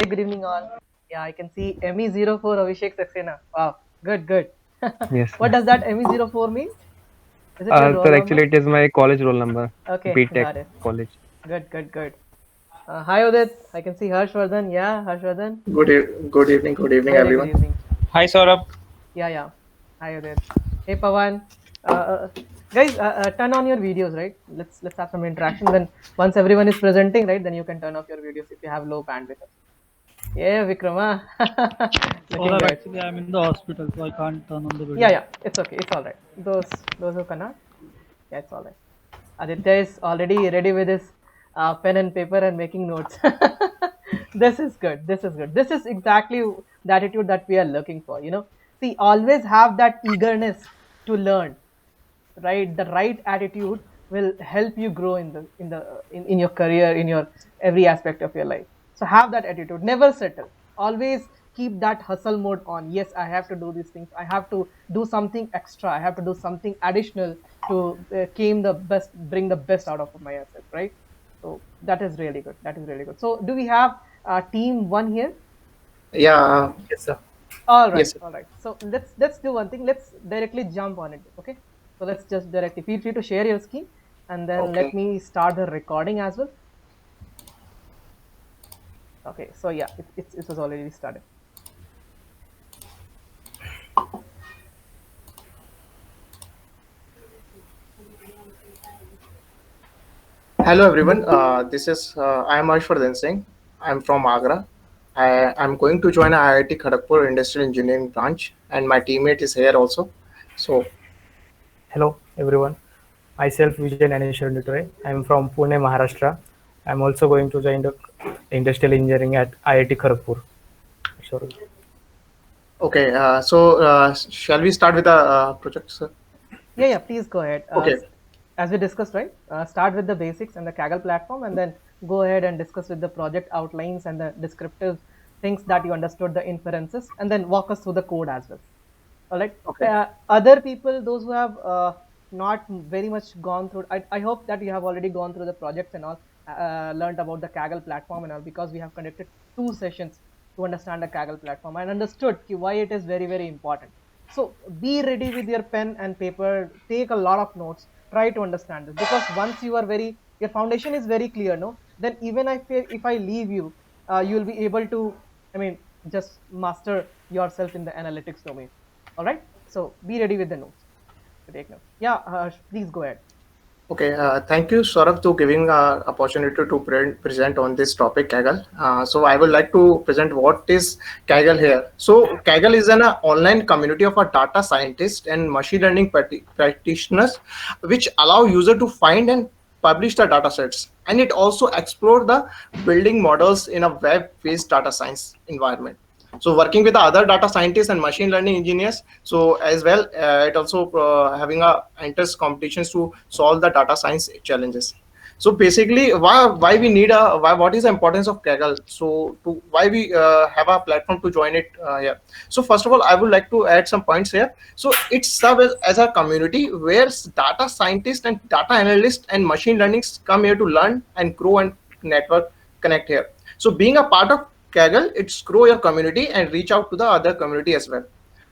good evening all. Yeah, I can see ME04 Abhishek Saxena. Wow, good. Yes. What does that ME04 mean? Is it your roll Sir, number? actually, it is my college roll number, Okay, BTech got it. college. Good. Hi Udit, I can see Harshvardhan. Yeah, Harshvardhan. Good evening, Very good everyone. evening. Hi Saurabh. Yeah. Hi Udit. Hey Pawan. Guys, turn on your videos, right? Let's have some interaction. Then once everyone is presenting, right, then you can turn off your videos if you have low bandwidth. Yeah, Vikrama. Looking Saurabh, good. actually, I'm in the hospital, so I can't turn on the Yeah, video. yeah, it's okay. It's all right. Those who cannot, yeah, it's all right. Aditya is already ready with his pen and paper and making notes. This is good. This is good. This is exactly the attitude that we are looking for. See, always have that eagerness to learn. Right, the right attitude will help you grow in your career, in your every aspect of your life. So have that attitude, never settle, always keep that hustle mode on. Yes, I have to do these things, I have to do something extra, I have to do something additional to bring the best out of myself, right? So that is really good, that is really good. So do we have team one here? Yeah, Yes, sir. All right, yes. all right. So let's do one thing. Let's directly jump on it. Okay. So let's just directly feel free to share your screen, and then let Okay. me start the recording as well. Okay. So yeah, it was already started. Hello, everyone. This is I am Ashwardhan Singh. I'm from Agra. I'm going to join IIT Kharagpur Industrial Engineering branch, and my teammate is here also. So, Hello everyone, myself Vijay Naneshwar Nutore. I am from Pune, Maharashtra. I am also going to join the industrial engineering at IIT Kharagpur. Sorry. okay. Shall we start with the project, sir? Yeah. Please go ahead. Okay. As we discussed, right? Start with the basics and the Kaggle platform, and then go ahead and discuss with the project outlines and the descriptive things that you understood, the inferences, and then walk us through the code as well. All right. Okay. Other people, those who have not very much gone through, I hope that you have already gone through the projects and all, learned about the Kaggle platform and all, because we have conducted 2 sessions to understand the Kaggle platform and understood why it is very important. So be ready with your pen and paper, take a lot of notes, try to understand this, because once you are your foundation is very clear, no, then even if I leave you, you will be able to, I mean, just master yourself in the analytics domain. All right. So be ready with the notes. To take notes. Yeah, please go ahead. Okay, thank you, Saurabh, to giving opportunity to present on this topic, Kaggle. So I would like to present what is Kaggle here. So Kaggle is an online community of a data scientists and machine learning practitioners, which allow user to find and publish the data sets, and it also explore the building models in a web-based data science environment. So working with the other data scientists and machine learning engineers, so as well it also having a enters competitions to solve the data science challenges. So basically why we need a what is the importance of Kaggle, so to why we have a platform to join it here. So first of all, I would like to add some points here. So it serves as a community where data scientists and data analysts and machine learnings come here to learn and grow and network connect here. So being a part of Kaggle, it's grow your community and reach out to the other community as well.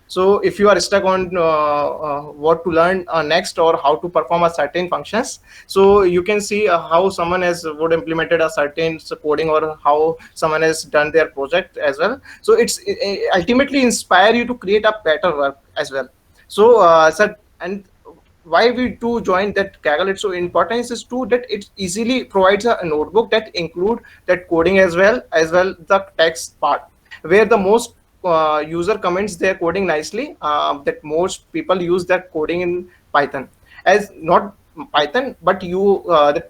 So if you are stuck on what to learn next or how to perform a certain functions, so you can see how someone has would implemented a certain coding or how someone has done their project as well. So it's ultimately inspire you to create a better work as well. So and why we do join that Kaggle, it's so important is too that it easily provides a notebook that include that coding as well the text part, where the most user comments their coding nicely, that most people use that coding in Python, as not Python but the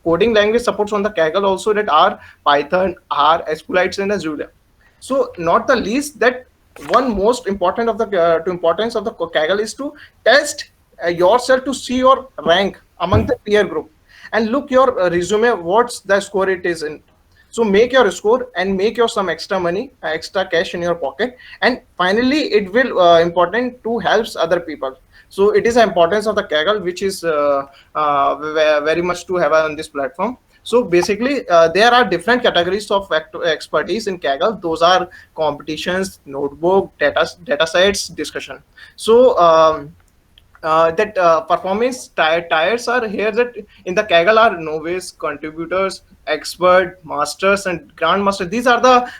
coding language supports on the Kaggle also that are Python, R, SQLite, and Azure. So not the least that one most important of the to importance of the Kaggle is to test yourself to see your rank among the peer group, and look your resume what's the score it is in. So make your score and make your some extra money, extra cash in your pocket, and finally it will important to helps other people. So it is the importance of the Kaggle, which is very much to have on this platform. So basically, there are different categories of expertise in Kaggle. Those are competitions, notebook, data sets, discussion. So that performance tiers are here, that in the Kaggle are novice, contributors, expert, masters, and grandmaster. These are the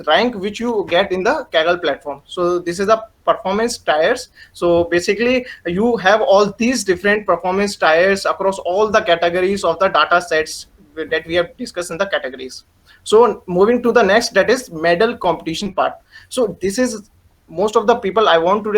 rank which you get in the Kaggle platform. So this is the performance tiers. So basically you have all these different performance tiers across all the categories of the data sets that we have discussed in the categories. So moving to the next, that is medal competition part. So this is most of the people I want to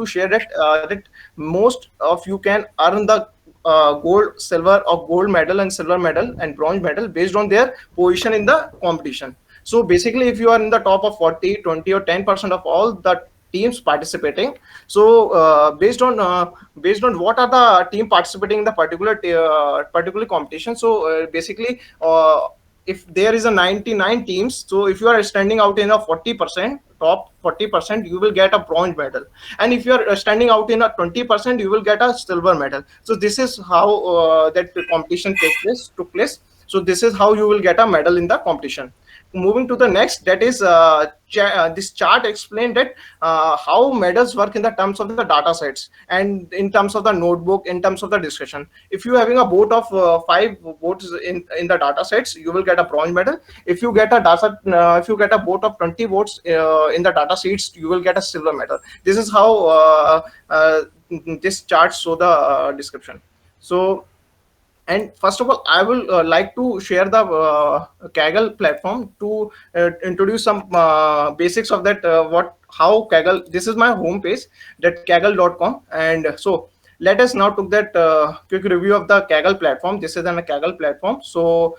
share that most of you can earn the gold, silver, or gold medal and silver medal and bronze medal based on their position in the competition. So basically, if you are in the top of 40, 20, or 10% of all the teams participating, so based on what are the team participating in the particular competition. So basically, if there is a 99 teams, so if you are standing out in a 40%, top 40%, you will get a bronze medal, and if you are standing out in a 20%, you will get a silver medal. So this is how that competition took place. So this is how you will get a medal in the competition. Moving to the next, that is this chart explained that how medals work in the terms of the data sets and in terms of the notebook, in terms of the discussion. If you having a vote of 5 votes in the data sets, you will get a bronze medal. If you get a vote of 20 votes in the data sheets, you will get a silver medal. This is how this chart show the description. So, and first of all, I will like to share the Kaggle platform to introduce some basics of that. How Kaggle. This is my home page, that Kaggle.com, and so let us now take that quick review of the Kaggle platform. This is a Kaggle platform. So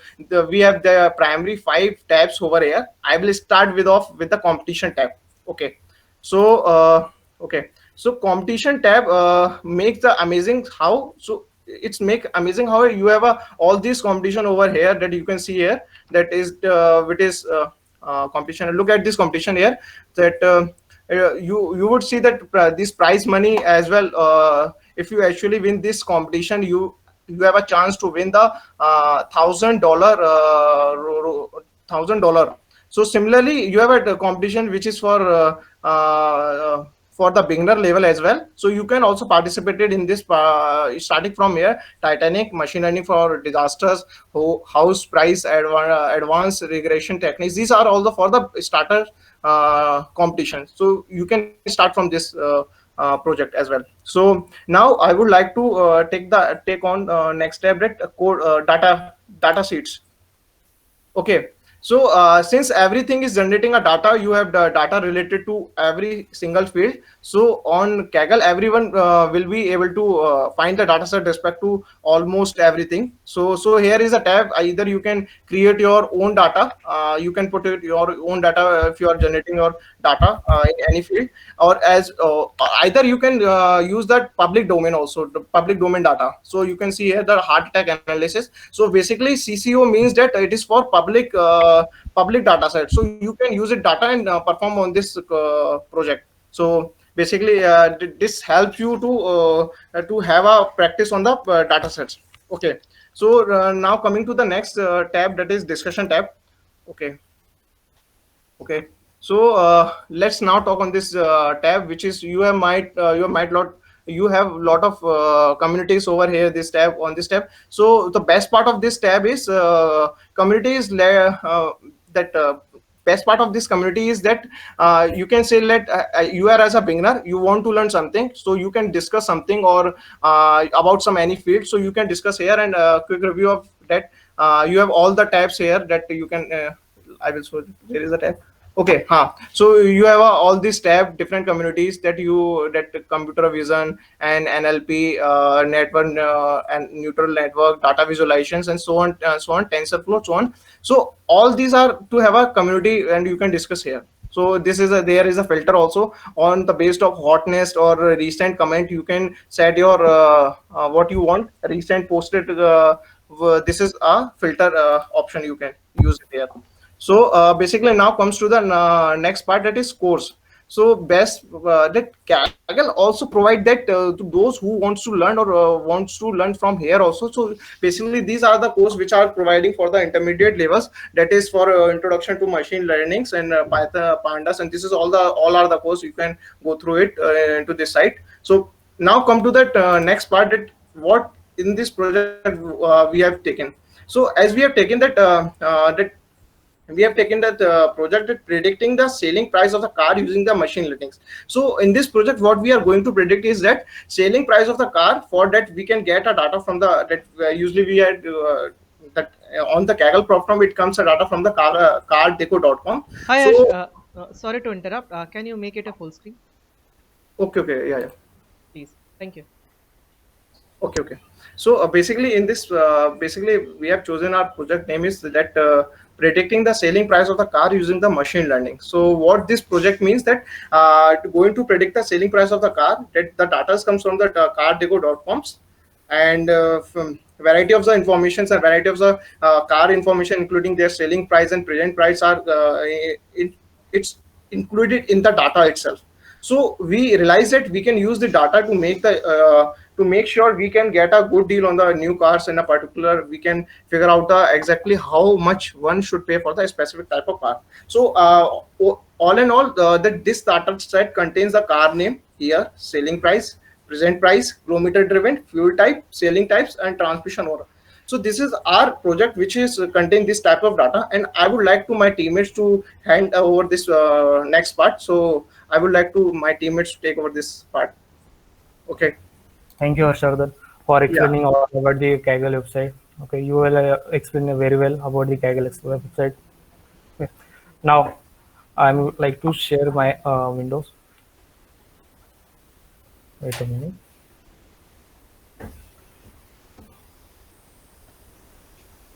we have the primary 5 tabs over here. I will start with the competition tab. Okay, so so competition tab makes the amazing how. So it's make amazing how you have all these competition over here that you can see here, that is which is competition. Look at this competition here, that you would see that this prize money as well. If you actually win this competition, you have a chance to win the $1,000. So similarly, you have a competition which is for the beginner level as well. So you can also participate in this starting from here: Titanic, machine learning for disasters, house price, advanced regression techniques. These are all for the starter competition. So you can start from this project as well. So now I would like to take on next step, that code data sheets. Okay, so since everything is generating a data, you have the data related to every single field. So on Kaggle, everyone will be able to find the data set respect to almost everything. So here is a tab. Either you can create your own data, you can put your own data if you are generating your data in any field, or as either you can use that public domain also, the public domain data. So you can see here the heart attack analysis. So basically CCO means that it is for public data set. So you can use it data and perform on this project. So basically this helps you to have a practice on the data sets. Okay, so now coming to the next tab, that is discussion tab. Okay, so let's now talk on this tab, which is you have lot of communities over here, this tab, on this tab. So the best part of this tab is communities best part of this community is that you can say that you are as a beginner, you want to learn something, so you can discuss something or about some any field. So you can discuss here, and quick review of that. You have all the tabs here that you can I will show. There is a tab. Okay, so you have all these tab, different communities that computer vision and NLP, network and neural network, data visualizations, and so on, TensorFlow, so on. So all these are to have a community, and you can discuss here. So there is a filter also on the based of hotness or recent comment. You can set your what you want, recent posted. This is a filter option you can use it here. So basically now comes to the next part, that is scores. So best that Kaggle also provide that to those who wants to learn or wants to learn from here also. So basically these are the course which are providing for the intermediate levels, that is for introduction to machine learnings and Python, pandas, and this is all are the course you can go through it into this site. So now come to that next part, that what in this project we have taken. So as we have taken that project that predicting the selling price of the car using the machine learnings. So in this project what we are going to predict is that selling price of the car. For that we can get a data from the that usually we had that on the Kaggle platform it comes a data from the cardeco.com. Hi Ash, So sorry to interrupt. Can you make it a full screen, okay, yeah. please? Thank you. Okay. So basically in this basically we have chosen our project name is that predicting the selling price of the car using the machine learning. So what this project means that going to predict the selling price of the car, that the data comes from the cardeco.coms, and from variety of the informations and variety of the car information including their selling price and present price are it's included in the data itself. So we realize that we can use the data to make sure we can get a good deal on the new cars in a particular. We can figure out the exactly how much one should pay for the specific type of car. So all in all, that this data set contains the car name, year, selling price, present price, kilometer driven, fuel type, selling types, and transmission order. So this is our project which is contain this type of data, and I would like to my teammates to hand over this next part. So I would like to my teammates to take over this part. Okay. Thank you, Harshardhan, for Yeah. explaining all about the Kaggle website. Okay, you will explain very well about the Kaggle website. Okay. Now, I would like to share my windows. Wait a minute.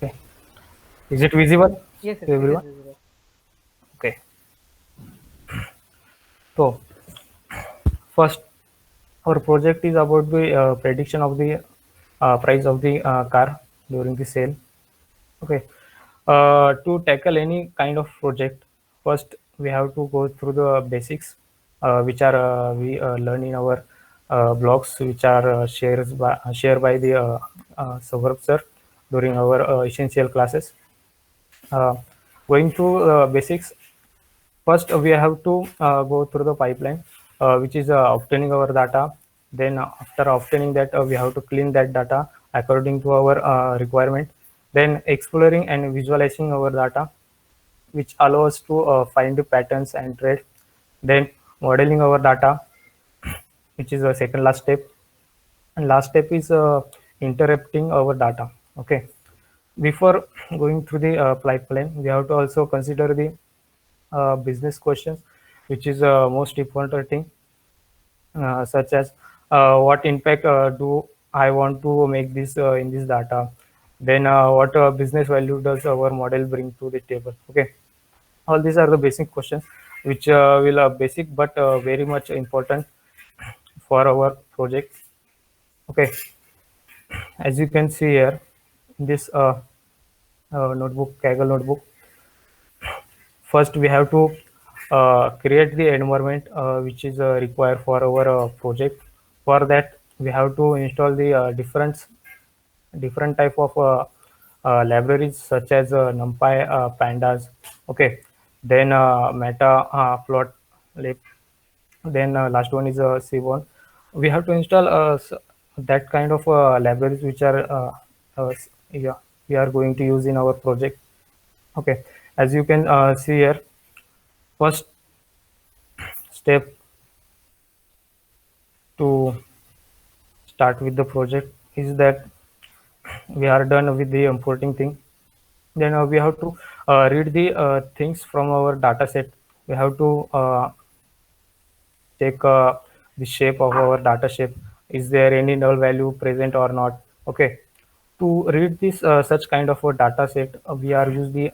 Okay. Is it visible Yes, to it is everyone? visible. Okay. So, first, our project is about the prediction of the price of the car during the sale. Okay. To tackle any kind of project, first we have to go through the basics, which are we learn in our blogs, which are shared by the Saurabh sir during our essential classes. Uh, Going through basics, first we have to go through the pipeline, which is obtaining our data. Then after obtaining that, we have to clean that data according to our requirement. Then exploring and visualizing our data, which allows us to find the patterns and trade. Then modeling our data, which is the second last step. And last step is interrupting our data. Okay. Before going through the pipeline, we have to also consider the business questions, which is most important thing, such as what impact do I want to make this in this data. Then what business value does our model bring to the table. Okay, all these are the basic questions which will basic but very much important for our project. Okay, as you can see here in this notebook, Kaggle notebook, first we have to create the environment which is required for our project. For that we have to install the different type of libraries such as numpy, pandas. Okay, then meta plot lib, then last one is c1. We have to install that kind of libraries which are yeah, we are going to use in our project. Okay, as you can see here, first step to start with the project is that we are done with the importing thing. Then we have to read the things from our data set. We have to check the shape of our data shape. Is there any null value present or not? Okay, to read this such kind of a data set, we are use the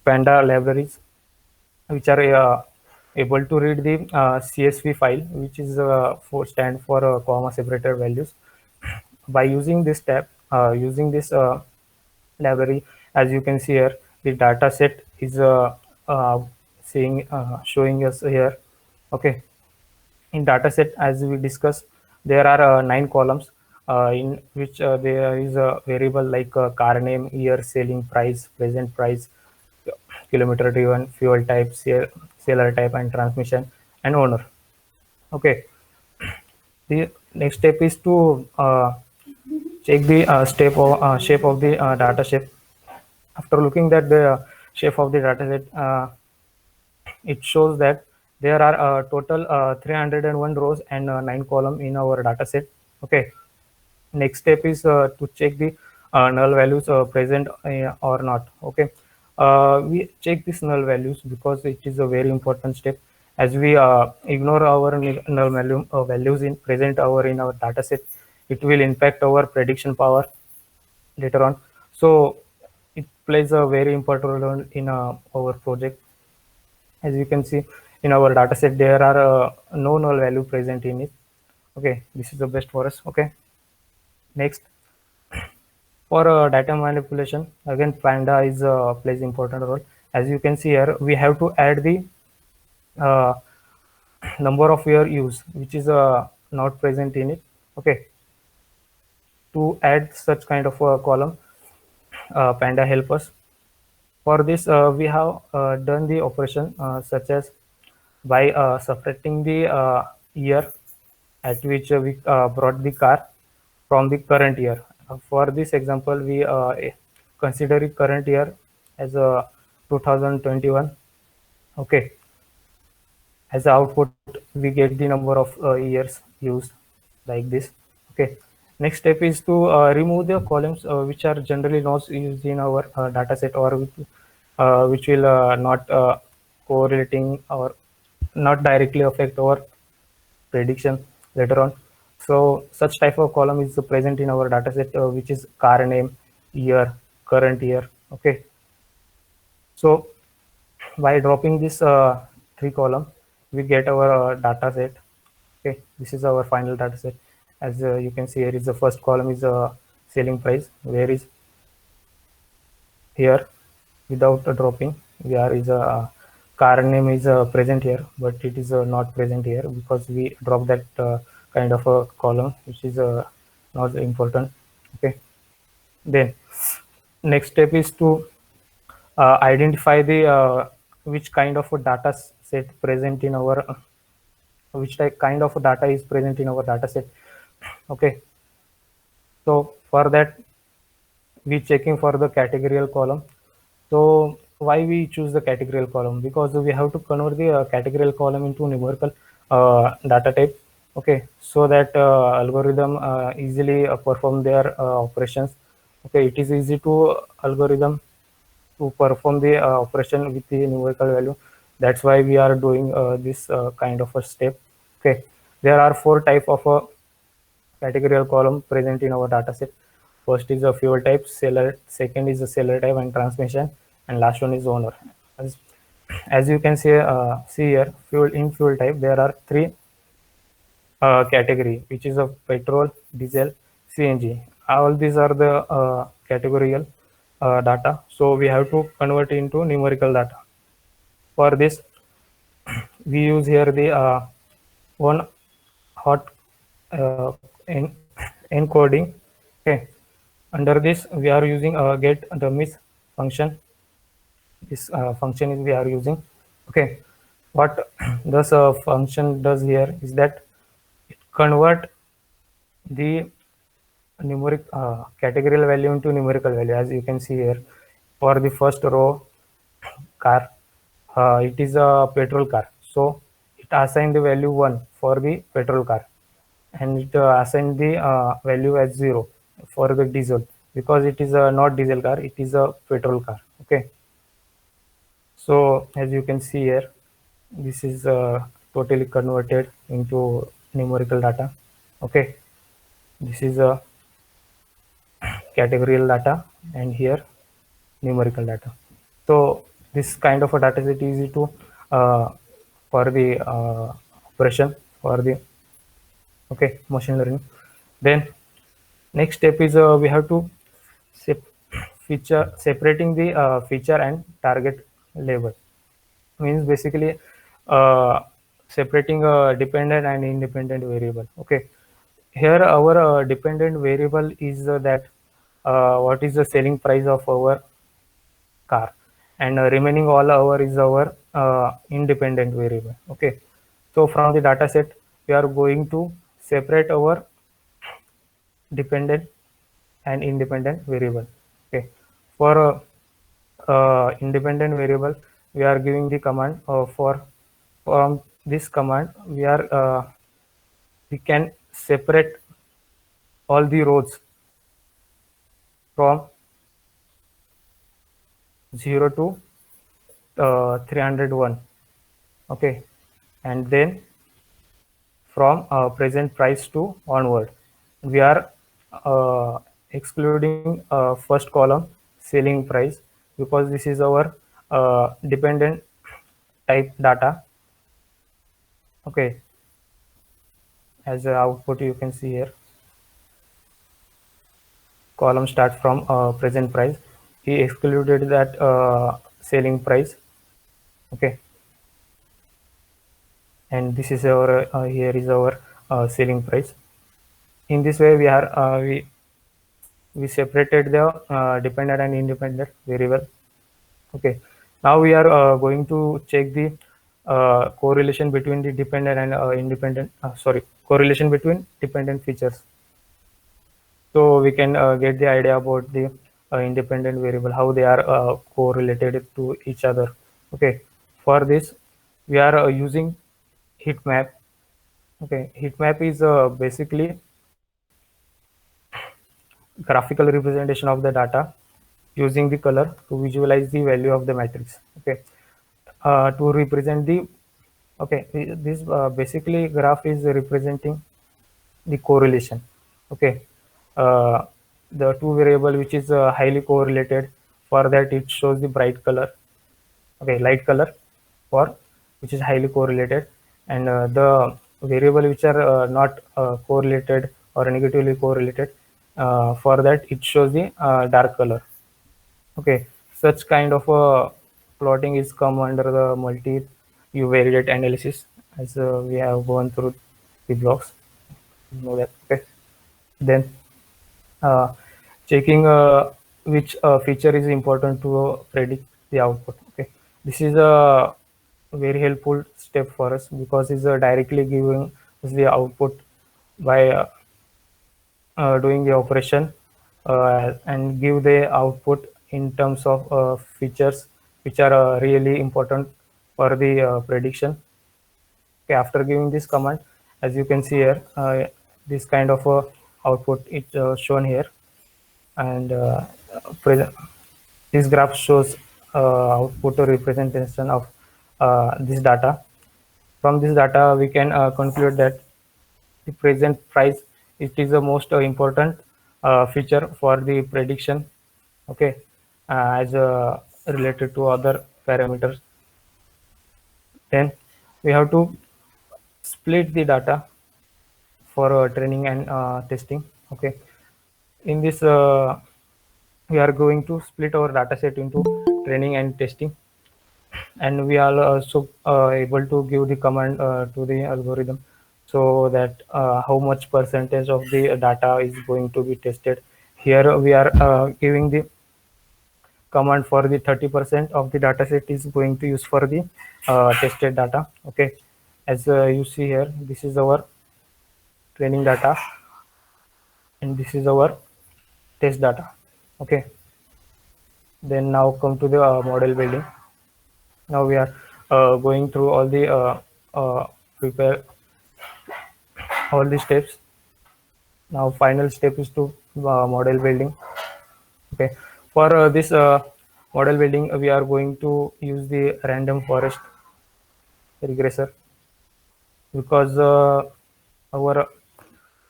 panda libraries, which are able to read the CSV file, which is for stand for comma separated values. By using this tab, using this library, as you can see here, the data set is seeing showing us here. Okay, in dataset, as we discussed, there are 9 columns in which there is a variable like car name, year, selling price, present price, kilometer driven, fuel type, seller type, and transmission, and owner. Okay, the next step is to check the shape of the data shape. After looking at the shape of the dataset, it shows that there are total 301 rows and 9 column in our dataset. Okay, next step is to check the null values present or not. Okay, we check these null values because it is a very important step. As we ignore our null values in present or in our dataset, it will impact our prediction power later on. So it plays a very important role in our project. As you can see in our dataset, there are no null value present in it. Okay, this is the best for us. Okay, next, for data manipulation, again Panda is plays important role. As you can see here, we have to add the uh, number of year use, which is not present in it. Okay, to add such kind of a column, Panda help us. For this, we have done the operation such as by subtracting the year at which we brought the car from the current year. For this example, we consider the current year as 2021. Okay, as a output, we get the number of years used like this. Okay, next step is to remove the columns which are generally not used in our data set, or which will not correlating or not directly affect our prediction later on. So such type of column is present in our dataset, which is car name, year, current year. Okay. So by dropping this 3 column, we get our data set. Okay, this is our final data set. As you can see here is the first column is selling price, where is here without dropping, there is a car name is present here, but it is not present here because we dropped that kind of a column, which is not important. Okay, then next step is to identify the which kind of a data set present in our which type kind of data is present in our data set. Okay, so for that we checking for the categorical column. So why we choose the categorical column? Because we have to convert the categorical column into numerical data type. Okay, so that algorithm easily perform their operations. Okay, it is easy to algorithm to perform the operation with the numerical value. That's why we are doing this kind of a step. Okay, there are 4 type of categorical column present in our dataset. First is a fuel type, seller. Second is the seller type and transmission, and last one is owner. As you can see here, fuel type, there are 3 category, which is of petrol, diesel, CNG. All these are the categorical data. So we have to convert into numerical data. For this, we use here the one hot uh, en- encoding. Okay, under this we are using get dummies function. This function is we are using. Okay, what this function does here is that it convert the numeric categorical value into numerical value. As you can see here, for the first row car, it is a petrol car, so it assign the value 1 for the petrol car, and it assign the value as 0 for the diesel, because it is a not diesel car, it is a petrol car. Okay, so as you can see here, this is totally converted into numerical data. Okay, this is a categorical data, and here numerical data. So this kind of a data set is easy to for the operation for the machine learning. Then next step is we have to separating the feature and target label. Means basically separating a dependent and independent variable. Okay, here our dependent variable is that what is the selling price of our car, and remaining all our is our independent variable. Okay, so from the data set we are going to separate our dependent and independent variable. Okay, for independent variable we are giving the command for from this command we can separate all the rows from 0 to 301. Okay, and then from present price to onward we are excluding first column selling price, because this is our dependent type data. Okay, as a output you can see here column start from present price. He excluded that selling price. Okay, and this is our here is our selling price. In this way we are we separated the dependent and independent variable. Okay, now we are going to check the correlation between the dependent and independent correlation between dependent features, so we can get the idea about the independent variable, how they are correlated to each other. Okay, for this we are using heat map. Okay, heat map is basically graphical representation of the data using the color to visualize the value of the matrix. Okay, to represent the this basically graph is representing the correlation. Okay, uh, the two variable which is highly correlated, for that it shows the bright color. Okay, light color for which is highly correlated, and the variable which are not correlated or negatively correlated, for that it shows the dark color. Okay, such kind of plotting is come under the multi-univariate analysis, as we have gone through the blocks. You know that. Okay, then uh, checking which feature is important to predict the output. Okay, this is a very helpful step for us, because it's directly giving us the output by doing the operation and give the output in terms of features which are really important for the prediction. Okay, after giving this command, as you can see here, this kind of output is shown here, and this graph shows output representation of this data. From this data we can conclude that the present price, it is the most important feature for the prediction. Okay, as related to other parameters. Then we have to split the data for training and testing. Okay, in this we are going to split our data set into training and testing, and we are also able to give the command to the algorithm, so that how much percentage of the data is going to be tested. Here we are giving the command for the 30% of the data set is going to use for the tested data. Okay, as you see here, this is our training data and this is our test data. Okay, then now come to the model building. Now we are going through all the prepare all the steps. Now final step is to model building. Okay, for this model building we are going to use the random forest regressor, because our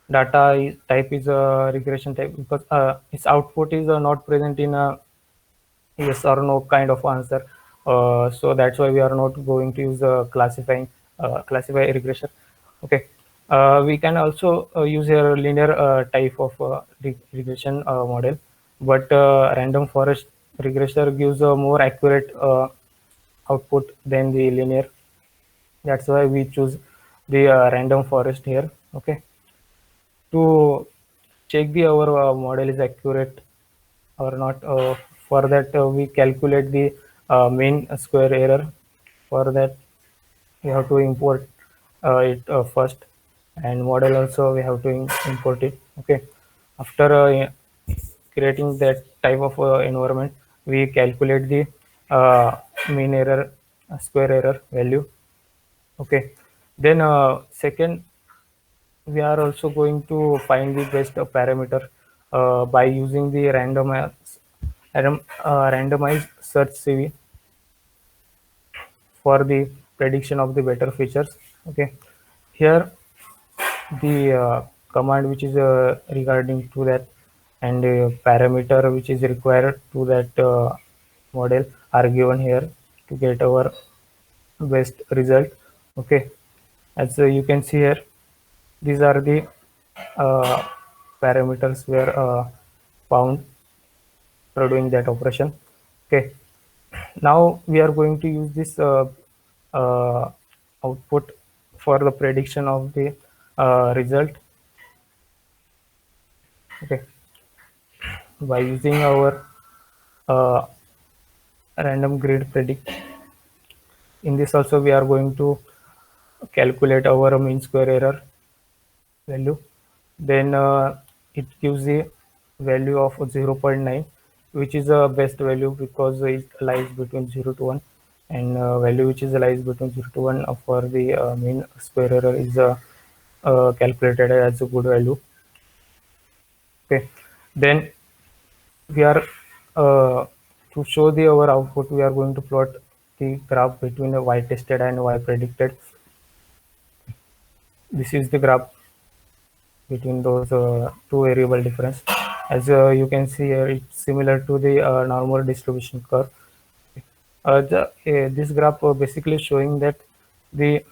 data type is a regression type, because its output is not present in a yes or no kind of answer. So that's why we are not going to use classify regression. Okay, we can also use a linear type of regression model, but random forest regressor gives a more accurate output than the linear. That's why we choose the random forest here. Okay, to check the our model is accurate or not. For that, we calculate the mean square error. For that, we have to import it first, and model also we have to import it. Okay, after creating that type of environment, we calculate the mean error, square error value. Okay, then second, we are also going to find the best parameter by using the randomized search CV for the prediction of the better features. Okay, here the command which is regarding to that, and parameter which is required to that model are given here to get our best result. Okay, as you can see here, these are the uh, parameters were found for doing that operation. Okay, now we are going to use this uh, output for the prediction of the result. Okay, by using our uh, random grid predict. In this also we are going to calculate our mean square error value. Then it gives the value of 0.9, which is the best value because it lies between 0 to 1, and value which is lies between 0 to 1 for the mean square error is calculated as a good value. Okay, then we are to show the our output, we are going to plot the graph between the y tested and y predicted. This is the graph between those two variable difference. As you can see here, it's similar to the normal distribution curve. This graph basically showing that the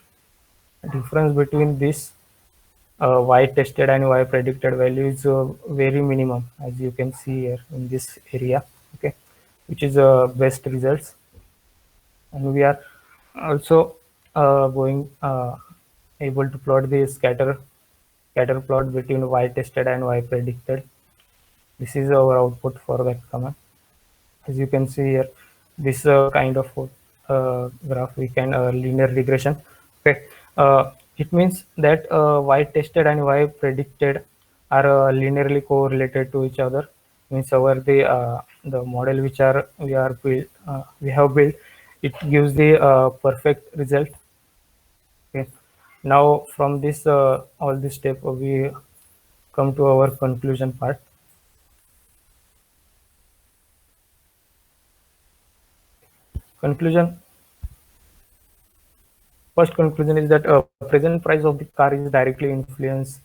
difference between this y tested and y predicted value is very minimum, as you can see here in this area. Okay, which is best results, and we are also going able to plot the scatter plot between y tested and y predicted. This is our output for that command. As you can see here, this kind of graph we can linear regression. Okay, it means that y tested and y predicted are linearly correlated to each other. Means our the model which are we have built, it gives the perfect result. Okay, now from this all this step we come to our conclusion part. Conclusion. First conclusion is that present price of the car is directly influence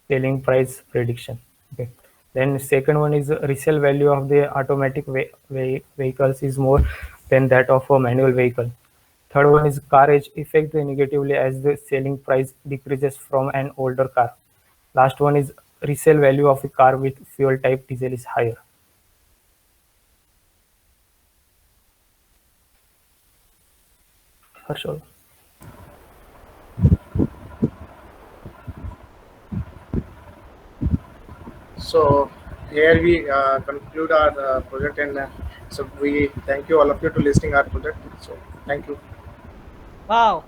selling price prediction. Okay. Then second one is resale value of the automatic vehicles is more than that of a manual vehicle. Third one is car age affect negatively as the selling price decreases from an older car. Last one is resale value of a car with fuel type diesel is higher. Harshal. So here we conclude our project, and so we thank you all of you to listening our project. So thank you. Wow.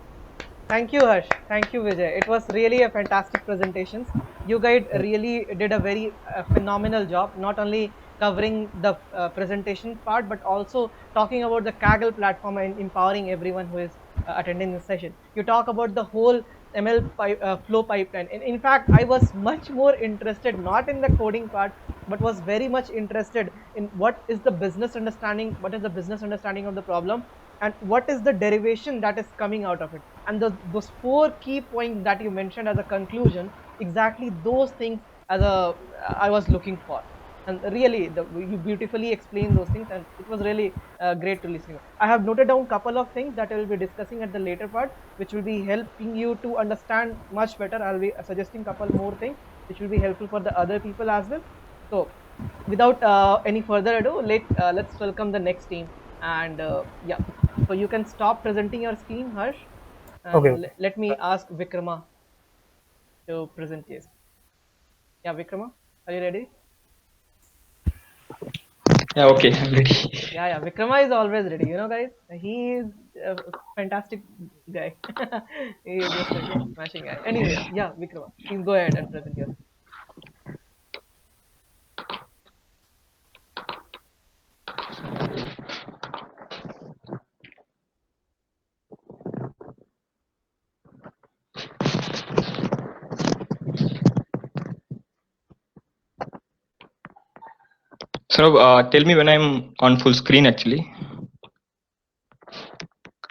Thank you, Harsh. Thank you, Vijay. It was really a fantastic presentations. You guys really did a very phenomenal job, not only covering the presentation part, but also talking about the Kaggle platform and empowering everyone who is attending this session. You talk about the whole flow pipeline. In fact, I was much more interested not in the coding part, but was very much interested in what is the business understanding, what is the business understanding of the problem, and what is the derivation that is coming out of it. And those four key points that you mentioned as a conclusion, exactly those things as I was looking for. And really, you beautifully explained those things, and it was really great to listen. I have noted down a couple of things that I will be discussing at the later part, which will be helping you to understand much better. I'll be suggesting a couple more things which will be helpful for the other people as well. So without any further ado, let's welcome the next team. And yeah, so you can stop presenting your screen, Harsh. And Okay. let me ask Vikrama to present this. Yeah, Vikrama, are you ready? Yeah, okay, I'm ready. Yeah, Vikrama is always ready. You know, guys, he is a fantastic guy. He is just a smashing guy. Anyways, yeah, Vikrama, please go ahead and present yourself. So, tell me when I'm on full screen actually.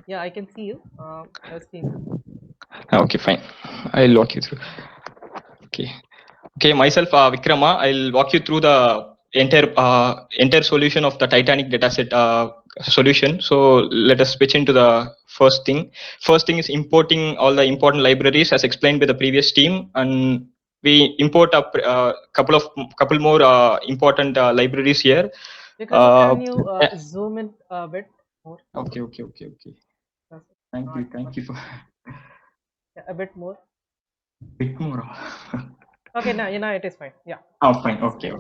Yeah, I can see you. I was seeing. Okay, fine. I'll walk you through. Okay. Okay, myself, Vikrama. I'll walk you through the entire solution of the Titanic dataset solution. So let us switch into the first thing. First thing is importing all the important libraries as explained by the previous team, and we import a couple more important libraries here. Vikrama, Uh, can you eh, zoom in a bit more? okay. That's Thank not you, thank much. you for Yeah, a bit more. bit more. Okay, now it is fine. Yeah. Oh, fine. Okay.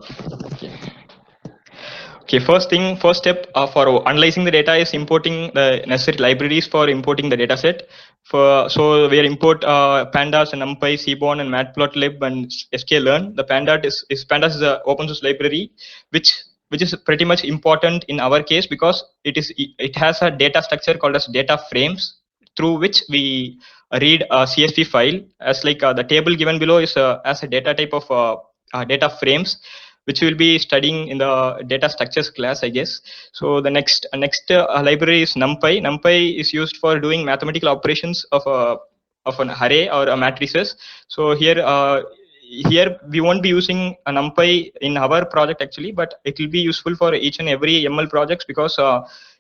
Okay, first step for analyzing the data is importing the necessary libraries for importing the data set. So we import pandas and numpy, seaborn and matplotlib and sklearn. The pandas is a open source library which is pretty much important in our case because it has a data structure called as data frames through which we read a CSV file as like the table given below is as a data type of data frames which we'll be studying in the data structures class, I guess. So the next library is NumPy. NumPy is used for doing mathematical operations of an array or a matrices. So here we won't be using a NumPy in our project actually, but it will be useful for each and every ML projects because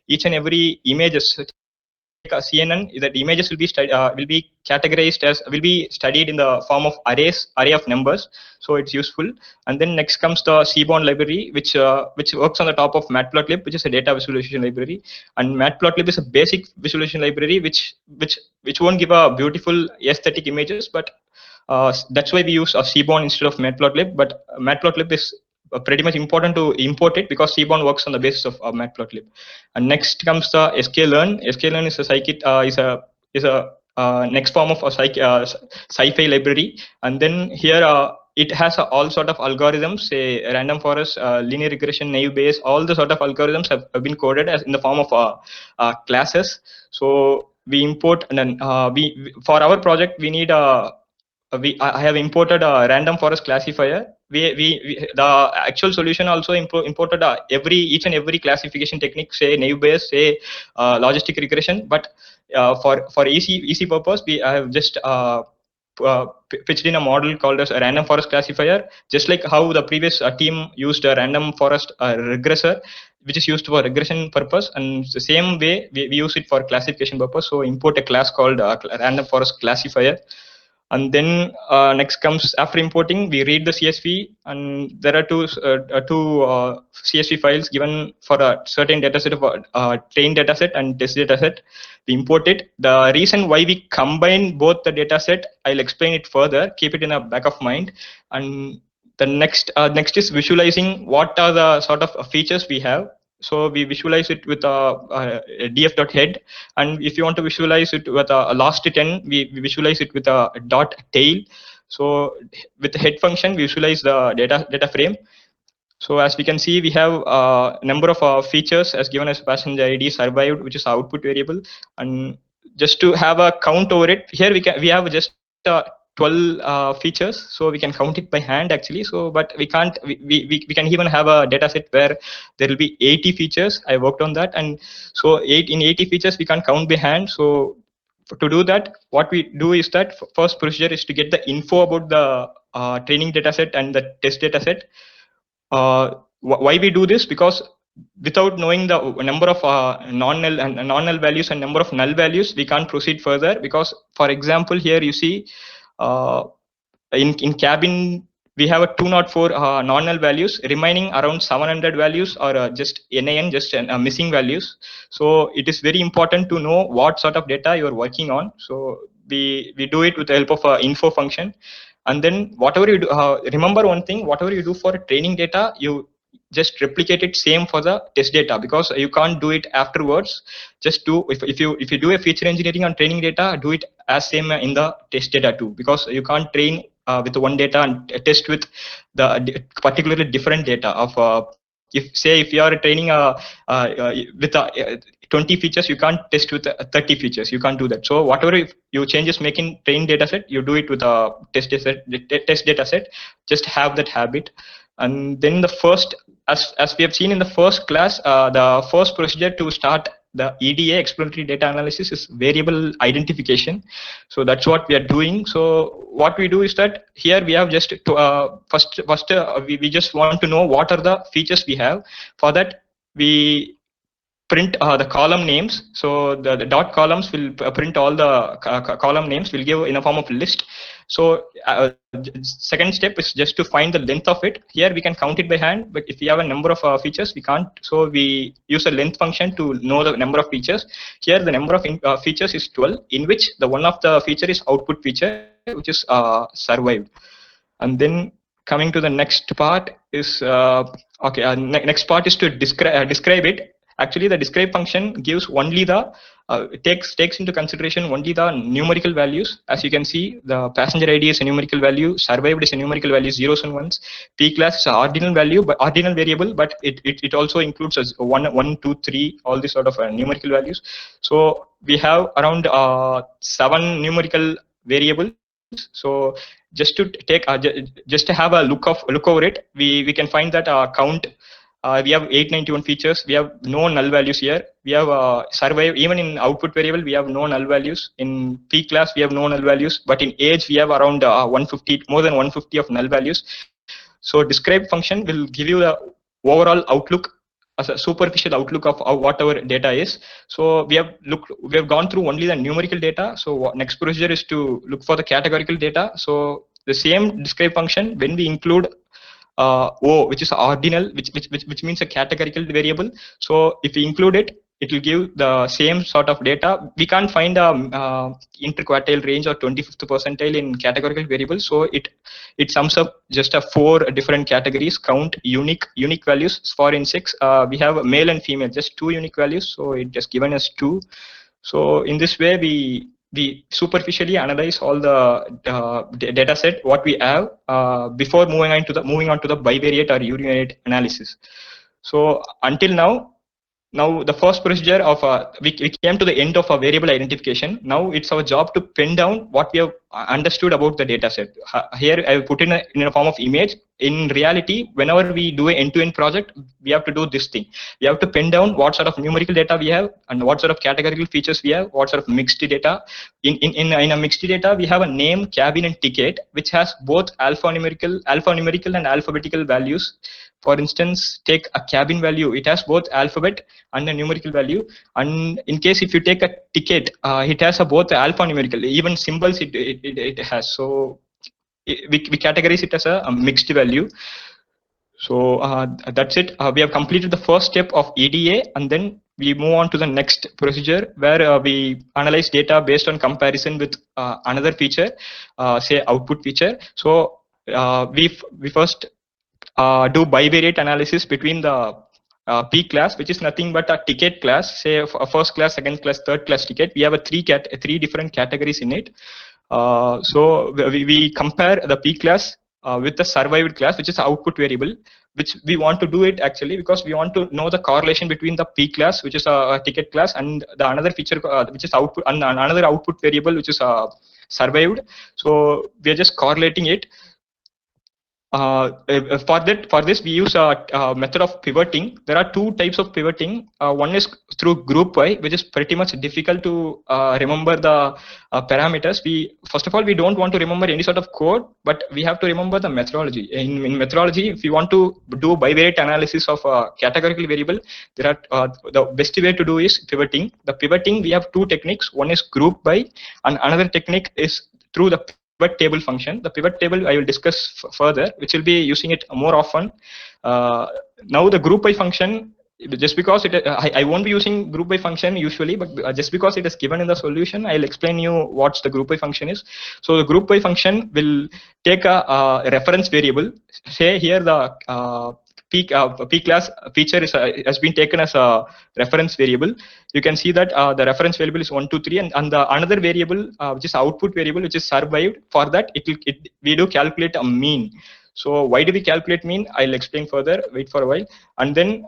each and every images a CNN that images will be categorized as will be studied in the form of array of numbers. So it's useful. And then next comes the Seaborn library, which works on the top of Matplotlib, which is a data visualization library. And Matplotlib is a basic visualization library, which won't give a beautiful aesthetic images, but that's why we use a Seaborn instead of Matplotlib. But Matplotlib is pretty much important to import it because Seaborn works on the basis of Matplotlib. And next comes the sklearn. Sklearn is a next form of a sci-fi library. And then here it has all sort of algorithms, say random forest, linear regression, naive bayes. All the sort of algorithms have been coded as in the form of classes. So we import and then we for our project we need I have imported a random forest classifier. We the actual solution also imported each and every classification technique, say naive bayes, say logistic regression. But for easy purpose, I have just pitched in a model called as a random forest classifier, just like how the previous team used a random forest regressor, which is used for regression purpose, and the same way we use it for classification purpose. So import a class called random forest classifier. And then next comes after importing, we read the CSV, and there are two CSV files given for a certain dataset of trained dataset and test dataset. We import it. The reason why we combine both the dataset, I'll explain it further. Keep it in a back of mind. And the next is visualizing what are the sort of features we have. So we visualize it with a df.head, and if you want to visualize it with a last 10, we visualize it with a dot tail. So with the head function, we visualize the data frame. So as we can see, we have a number of features as given as passenger ID survived, which is output variable. And just to have a count over it, here we have just 12 features, so we can count it by hand actually. So but we can't we can even have a data set where there will be 80 features. I worked on that, and so 80 features we can't count by hand. So to do that, what we do is that first procedure is to get the info about the training dataset and the test dataset. Why we do this? Because without knowing the number of non-null values and number of null values, we can't proceed further. Because for example, here you see in cabin we have a 204 non-null values, remaining around 700 values or just NaN, just missing values. So it is very important to know what sort of data you are working on. So we do it with the help of info function. And then whatever you do, remember one thing, whatever you do for training data, you just replicate it same for the test data, because you can't do it afterwards. Just do, if you do a feature engineering on training data, do it as same in the test data too, because you can't train with one data and test with the particularly different data of if you are training with 20 features, you can't test with 30 features. You can't do that. So whatever you changes make in train data set, you do it with a test data set. Just have that habit. And then the first, as we have seen in the first class, the first procedure to start the EDA, exploratory data analysis, is variable identification. So that's what we are doing. So what we do is that here we have just to, first we just want to know what are the features we have. For that, we print the column names. So the dot columns will print all the column names, will give in a form of list. So second step is just to find the length of it. Here we can count it by hand, but if we have a number of features, we can't. So we use a length function to know the number of features. Here the number of features is 12, in which the one of the feature is output feature, which is survived. And then coming to the next part is okay. Next part is to describe it. Actually, the describe function gives only the takes into consideration only the numerical values. As you can see, the passenger ID is a numerical value, survived is a numerical value, zeros and ones. P class is an ordinal value, but ordinal variable, but it also includes as 1, 2, 3, all these sort of numerical values. So we have around 7 numerical variables. So just to take just to have a look over it, we can find that count. We have 891 features. We have no null values here. We have survive, even in output variable, we have no null values. In P class, we have no null values, but in age, we have around 150, more than 150 of null values. So describe function will give you the overall outlook, as a superficial outlook of what our data is. So we have gone through only the numerical data. So next procedure is to look for the categorical data. So the same describe function, when we include O, which is ordinal, which means a categorical variable. So if we include it, it will give the same sort of data. We can't find a interquartile range or 25th percentile in categorical variables. So it sums up just 4 different categories. Count unique values. For insects, we have male and female, just 2 unique values. So it just given us 2. So in this way, we superficially analyze all the data set what we have before moving on to the bivariate or univariate analysis. So until now the first procedure of we came to the end of a variable identification. Now it's our job to pin down what we have understood about the data set. Here I have put in a form of image. In reality, whenever we do an end-to-end project, we have to do this thing. We have to pin down what sort of numerical data we have and what sort of categorical features we have, what sort of mixed data. In a mixed data, we have a name, cabin, and ticket, which has both alphanumerical and alphabetical values. For instance, take a cabin value. It has both alphabet and a numerical value. And in case if you take a ticket, it has both alphanumerical, even symbols it has. So we categorize it as a mixed value. So that's it. We have completed the first step of EDA, and then we move on to the next procedure where we analyze data based on comparison with another feature, say output feature. So we first do bivariate analysis between the P class, which is nothing but a ticket class, say a first class, second class, third class ticket. We have a three different categories in it. So we compare the P class with the survived class, which is the output variable, which we want to do it actually because we want to know the correlation between the P class, which is a ticket class, and the another feature which is output, and another output variable which is survived. So we are just correlating it. For this we use a method of pivoting. There are 2 types of pivoting. One is through group by, which is pretty much difficult to remember the parameters. First of all, we don't want to remember any sort of code, but we have to remember the methodology. In methodology, if you want to do bivariate analysis of a categorical variable, there are the best way to do is pivoting. The pivoting, we have 2 techniques. One is group by, and another technique is through the pivot table function. The pivot table I will discuss further, which will be using it more often. Now the group by function, just because I won't be using group by function usually, but just because it is given in the solution, I'll explain you what the group by function is. So the group by function will take a reference variable. Say here the P class feature has been taken as a reference variable. You can see that the reference variable is 1, 2, 3, and the another variable which is output variable, which is survived. For that, we do calculate a mean. So why do we calculate mean? I'll explain further. Wait for a while, and then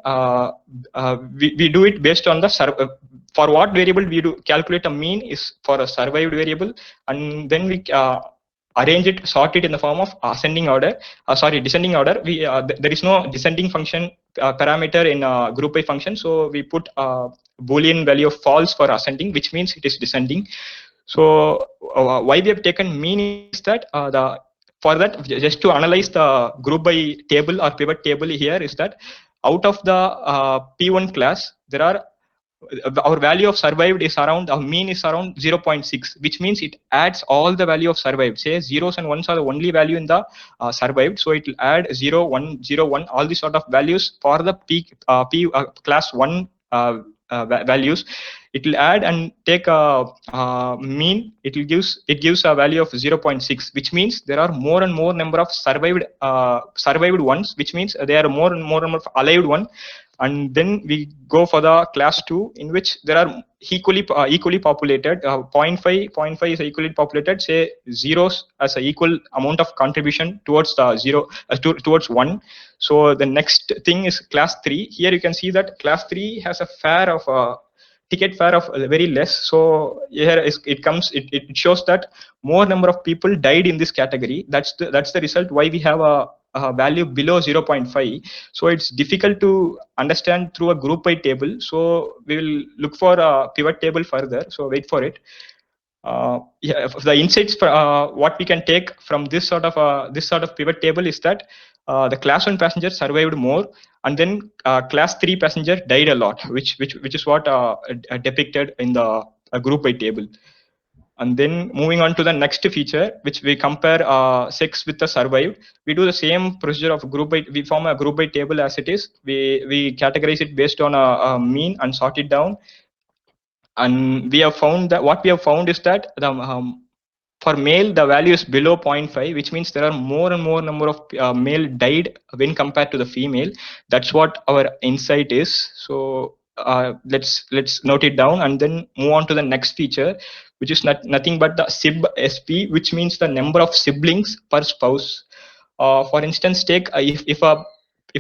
we do it based on the for what variable we do calculate a mean is for a survived variable, and then we arrange it, sort it in the form of descending order. There is no descending function parameter in group by function, so we put a Boolean value of false for ascending, which means it is descending. So why we have taken mean is that for that, just to analyze the group by table or pivot table here, is that out of the P1 class, there are our value of survived is around, our mean is around 0.6, which means it adds all the value of survived. Say zeros and ones are the only value in the survived, so it will add 0, 1, 0, 1, all these sort of values for the P class 1 values. It will add and take a mean. It gives a value of 0.6, which means there are more and more number of survived ones, which means there are more and more number of alive one. And then we go for the class 2, in which there are equally populated. 0.5 is equally populated. Say zeros as an equal amount of contribution towards the zero towards 1. So the next thing is class 3. Here you can see that class 3 has a fare of ticket fare of very less. So here it shows that more number of people died in this category. That's the result why we have a value below 0.5. So it's difficult to understand through a group by table. So we will look for a pivot table further. So wait for it. The insights for what we can take from this sort of pivot table is that the class 1 passenger survived more, and then class 3 passenger died a lot, which is what depicted in the group by table. And then moving on to the next feature, which we compare sex with the survived. We do the same procedure of group by. We form a group by table as it is. We categorize it based on a mean and sort it down. And we have found that what we have found is that the for male the value is below 0.5, which means there are more and more number of male died when compared to the female. That's what our insight is. So let's note it down and then move on to the next feature, which is nothing but the SIB-SP, which means the number of siblings per spouse. For instance, take if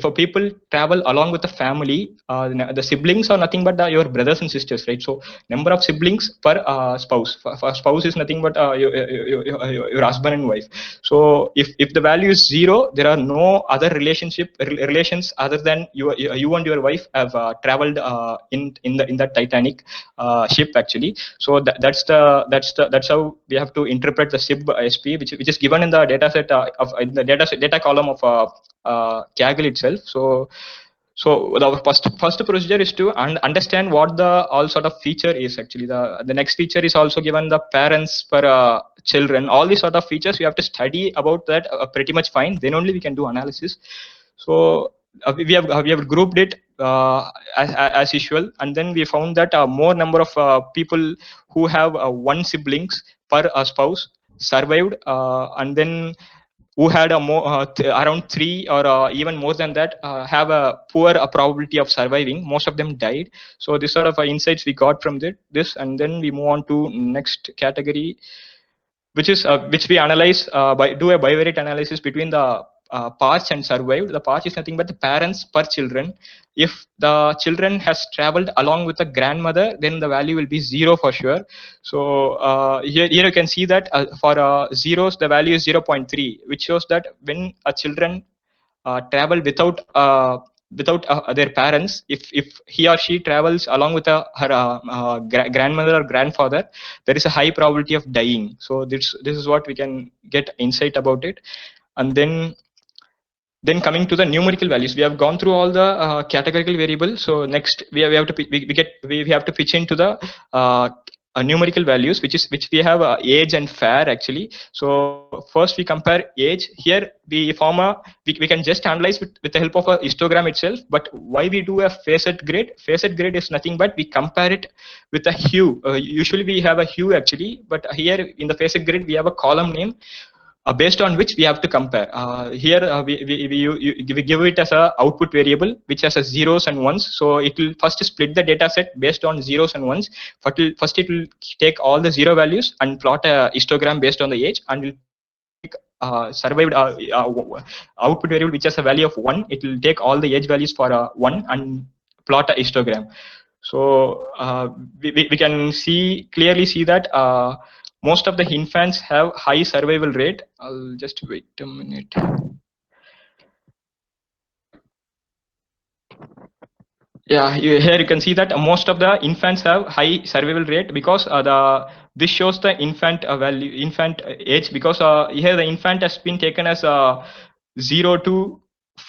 a people travel along with the family, the siblings are nothing but your brothers and sisters, right? So number of siblings per spouse. For spouse is nothing but your husband and wife. So if the value is 0, there are no other relations other than you and your wife have traveled in that Titanic ship actually. So that's how we have to interpret the SIB-SP, which is given in the data set in the data column of Kaggle itself. So the first procedure is to understand what the all sort of feature is actually. The next feature is also given the parents per children. All these sort of features we have to study about that pretty much fine. Then only we can do analysis. So we have grouped it as usual, and then we found that more number of people who have one siblings per spouse survived, and then who had a more around 3 or even more than that have a poor probability of surviving. Most of them died. So this sort of insights we got from this, and then we move on to next category, which is which we analyze do a bivariate analysis between the parts and survived. The parts is nothing but the parents per children. If the children has traveled along with the grandmother, then the value will be 0 for sure. So here you can see that for zeros, the value is 0.3, which shows that when a children travel without their parents, if he or she travels along with her grandmother or grandfather, there is a high probability of dying. So this is what we can get insight about it. And then coming to the numerical values, we have gone through all the categorical variables. So next we have to pitch into the numerical values, which we have age and fair actually. So first we compare age. Here we form a we can just analyze with the help of a histogram itself. But why we do a facet grid? Facet grid is nothing but we compare it with a hue. Usually we have a hue actually, but here in the facet grid we have a column name. Based on which we have to compare. Here we give it as a output variable which has a zeros and ones. So it will first split the data set based on zeros and ones. First it will take all the zero values and plot a histogram based on the age, and will survived output variable which has a value of 1. It will take all the age values for 1 and plot a histogram. So we can clearly see that most of the infants have high survival rate. I'll just wait a minute. Yeah, here you can see that most of the infants have high survival rate because this shows the infant age, because here the infant has been taken as 0 to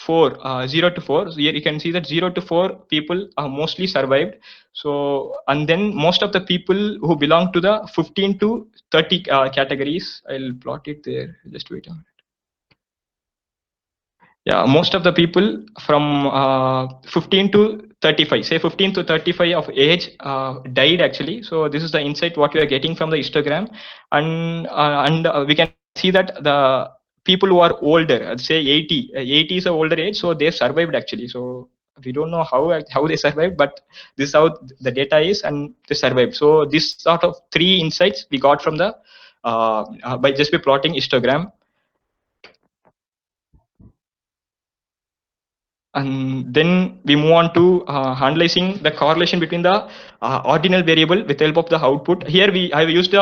4. 0 to 4. So here you can see that 0 to 4 people are mostly survived. So, and then most of the people who belong to the 15 to 30 categories. I'll plot it there. Just wait a minute. Yeah, most of the people from 15 to 35, say 15 to 35 of age died actually. So this is the insight what we are getting from the histogram, and we can see that the people who are older, say 80 is an older age, so they survived actually. So we don't know how they survived, but this is how the data is, and they survived. So this sort of 3 insights we got from the by plotting histogram. And then we move on to analyzing the correlation between the ordinal variable with the help of the output. Here I have used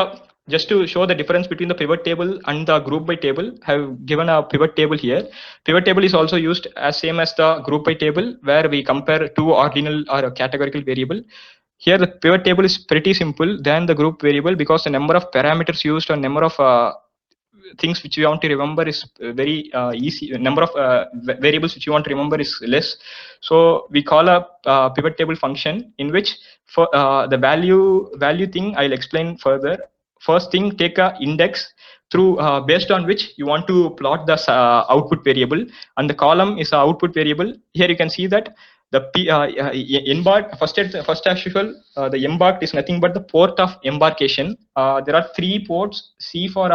just to show the difference between the pivot table and the group by table. I have given a pivot table here. Pivot table is also used as same as the group by table, where we compare 2 ordinal or a categorical variable. Here the pivot table is pretty simple than the group variable, because the number of parameters used or number of things which you want to remember is very easy. Number of variables which you want to remember is less. So we call a pivot table function in which for the value thing I'll explain further. First thing, take a index through based on which you want to plot the output variable, and the column is a output variable. Here you can see that the embark first as usual, the embarked is nothing but the port of embarkation. There are 3 ports: C for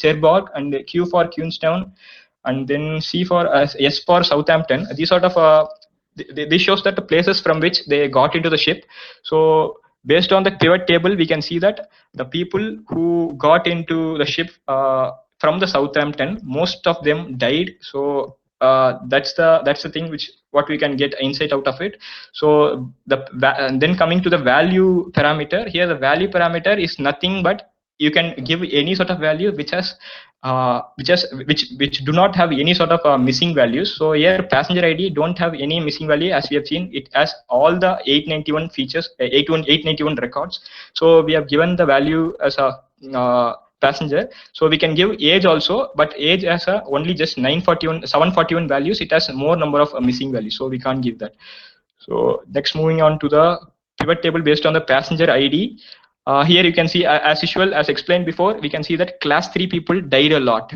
Cherbourg, and Q for Queenstown, and then C for S for Southampton. These sort of this shows that the places from which they got into the ship. So based on the pivot table, we can see that the people who got into the ship from the Southampton, most of them died. So that's the thing which what we can get insight out of it. So and then coming to the value parameter, here the value parameter is nothing but you can give any sort of value which do not have any sort of missing values. So here passenger ID don't have any missing value, as we have seen. It has all the 891 features, 891 records. So we have given the value as a passenger. So we can give age also, but age has only just 741 values. It has more number of missing values, so we can't give that. So next, moving on to the pivot table based on the passenger ID. Here you can see, as usual, as explained before, we can see that class 3 people died a lot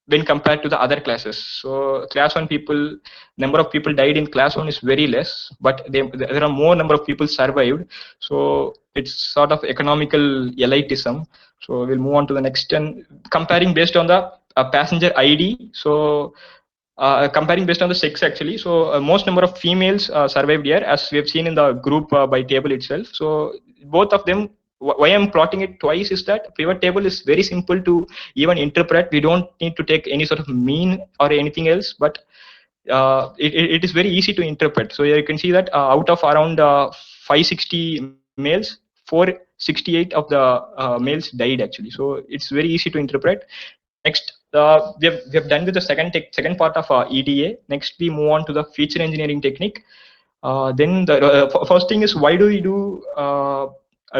when compared to the other classes. So class 1 people, number of people died in class 1 is very less, but there are more number of people survived. So it's sort of economical elitism. So we'll move on to the next, and comparing based on the passenger ID. So comparing based on the sex actually. So most number of females survived here, as we have seen in the group by table itself. So both of them, why I'm plotting it twice is that pivot table is very simple to even interpret. We don't need to take any sort of mean or anything else, but it is very easy to interpret. So here you can see that out of around 560 males, 468 of the males died actually. So it's very easy to interpret. Next, we have done with the second part of EDA. Next, we move on to the feature engineering technique. Then the first thing is, why do we do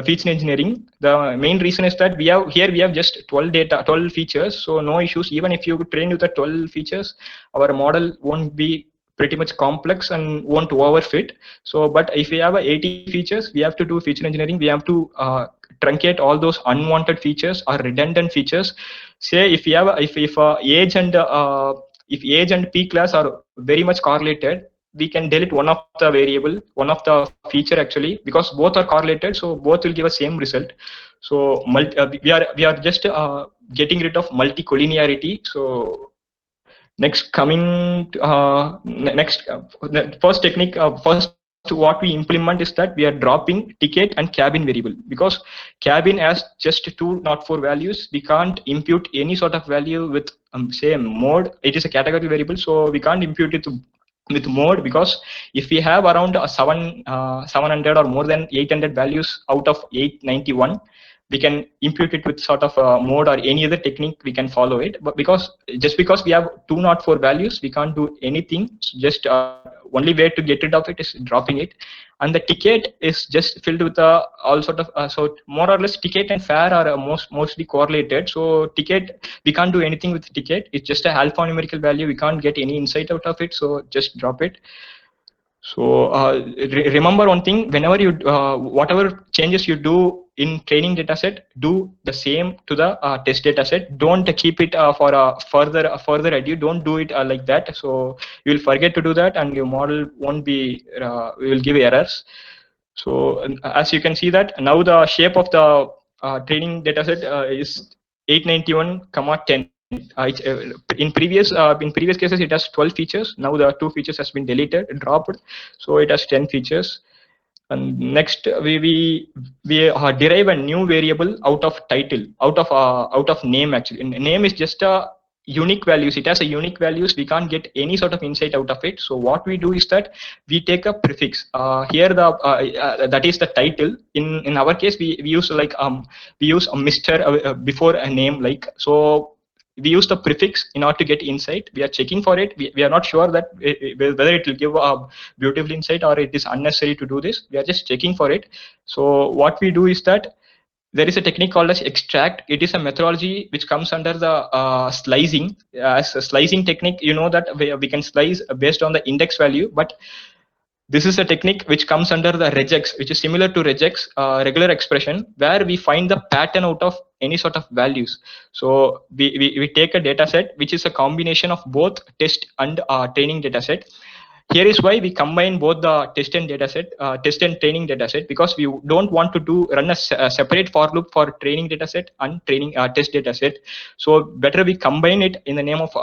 feature engineering? The main reason is that we have just 12 features, so no issues. Even if you train with the 12 features, our model won't be pretty much complex and won't overfit. So, but if we have 80 features, we have to do feature engineering. We have to truncate all those unwanted features or redundant features. Say if you have if age and P class are very much correlated, we can delete one of the variable, one of the feature actually, because both are correlated, so both will give a same result. So we are just getting rid of multi-collinearity. So next coming the first technique, first what we implement is that we are dropping ticket and cabin variable, because cabin has just 2 not 4 values. We can't impute any sort of value with say mode. It is a category variable, so we can't impute it with mode, because if we have around 700 or more than 800 values out of 891, we can impute it with sort of a mode or any other technique we can follow it. But because we have 204 values, we can't do anything. So just only way to get rid of it is dropping it. And the ticket is just filled with all sort of so more or less ticket and fare are mostly correlated. So ticket, we can't do anything with ticket. It's just a alphanumerical value. We can't get any insight out of it. So just drop it. So remember one thing: whenever you whatever changes you do in training dataset, do the same to the test dataset. Don't keep it for a further ado. Don't do it like that. So you will forget to do that, and your model won't be will give errors. So as you can see that now the shape of the training dataset is 891,10. In previous cases it has 12 features. Now the 2 features has been deleted, dropped, so it has 10 features. And next we derive a new variable out of title, out of name. Actually, name is just a unique values. It has a unique values. We can't get any sort of insight out of it. So what we do is that we take a prefix. Here the that is the title. In our case we use like we use a Mr. Before a name, like. So we use the prefix in order to get insight. We are checking for it. We are not sure that whether it will give a beautiful insight or it is unnecessary to do this. We are just checking for it. So what we do is that there is a technique called as extract. It is a methodology which comes under the slicing. As a slicing technique, you know that we can slice based on the index value, but this is a technique which comes under the regex, which is similar to regex, regular expression, where we find the pattern out of any sort of values. So we take a data set which is a combination of both test and training data set. Here is why we combine both the test and training dataset, because we don't want to run a separate for loop for training dataset and training test dataset. So better we combine it in the name of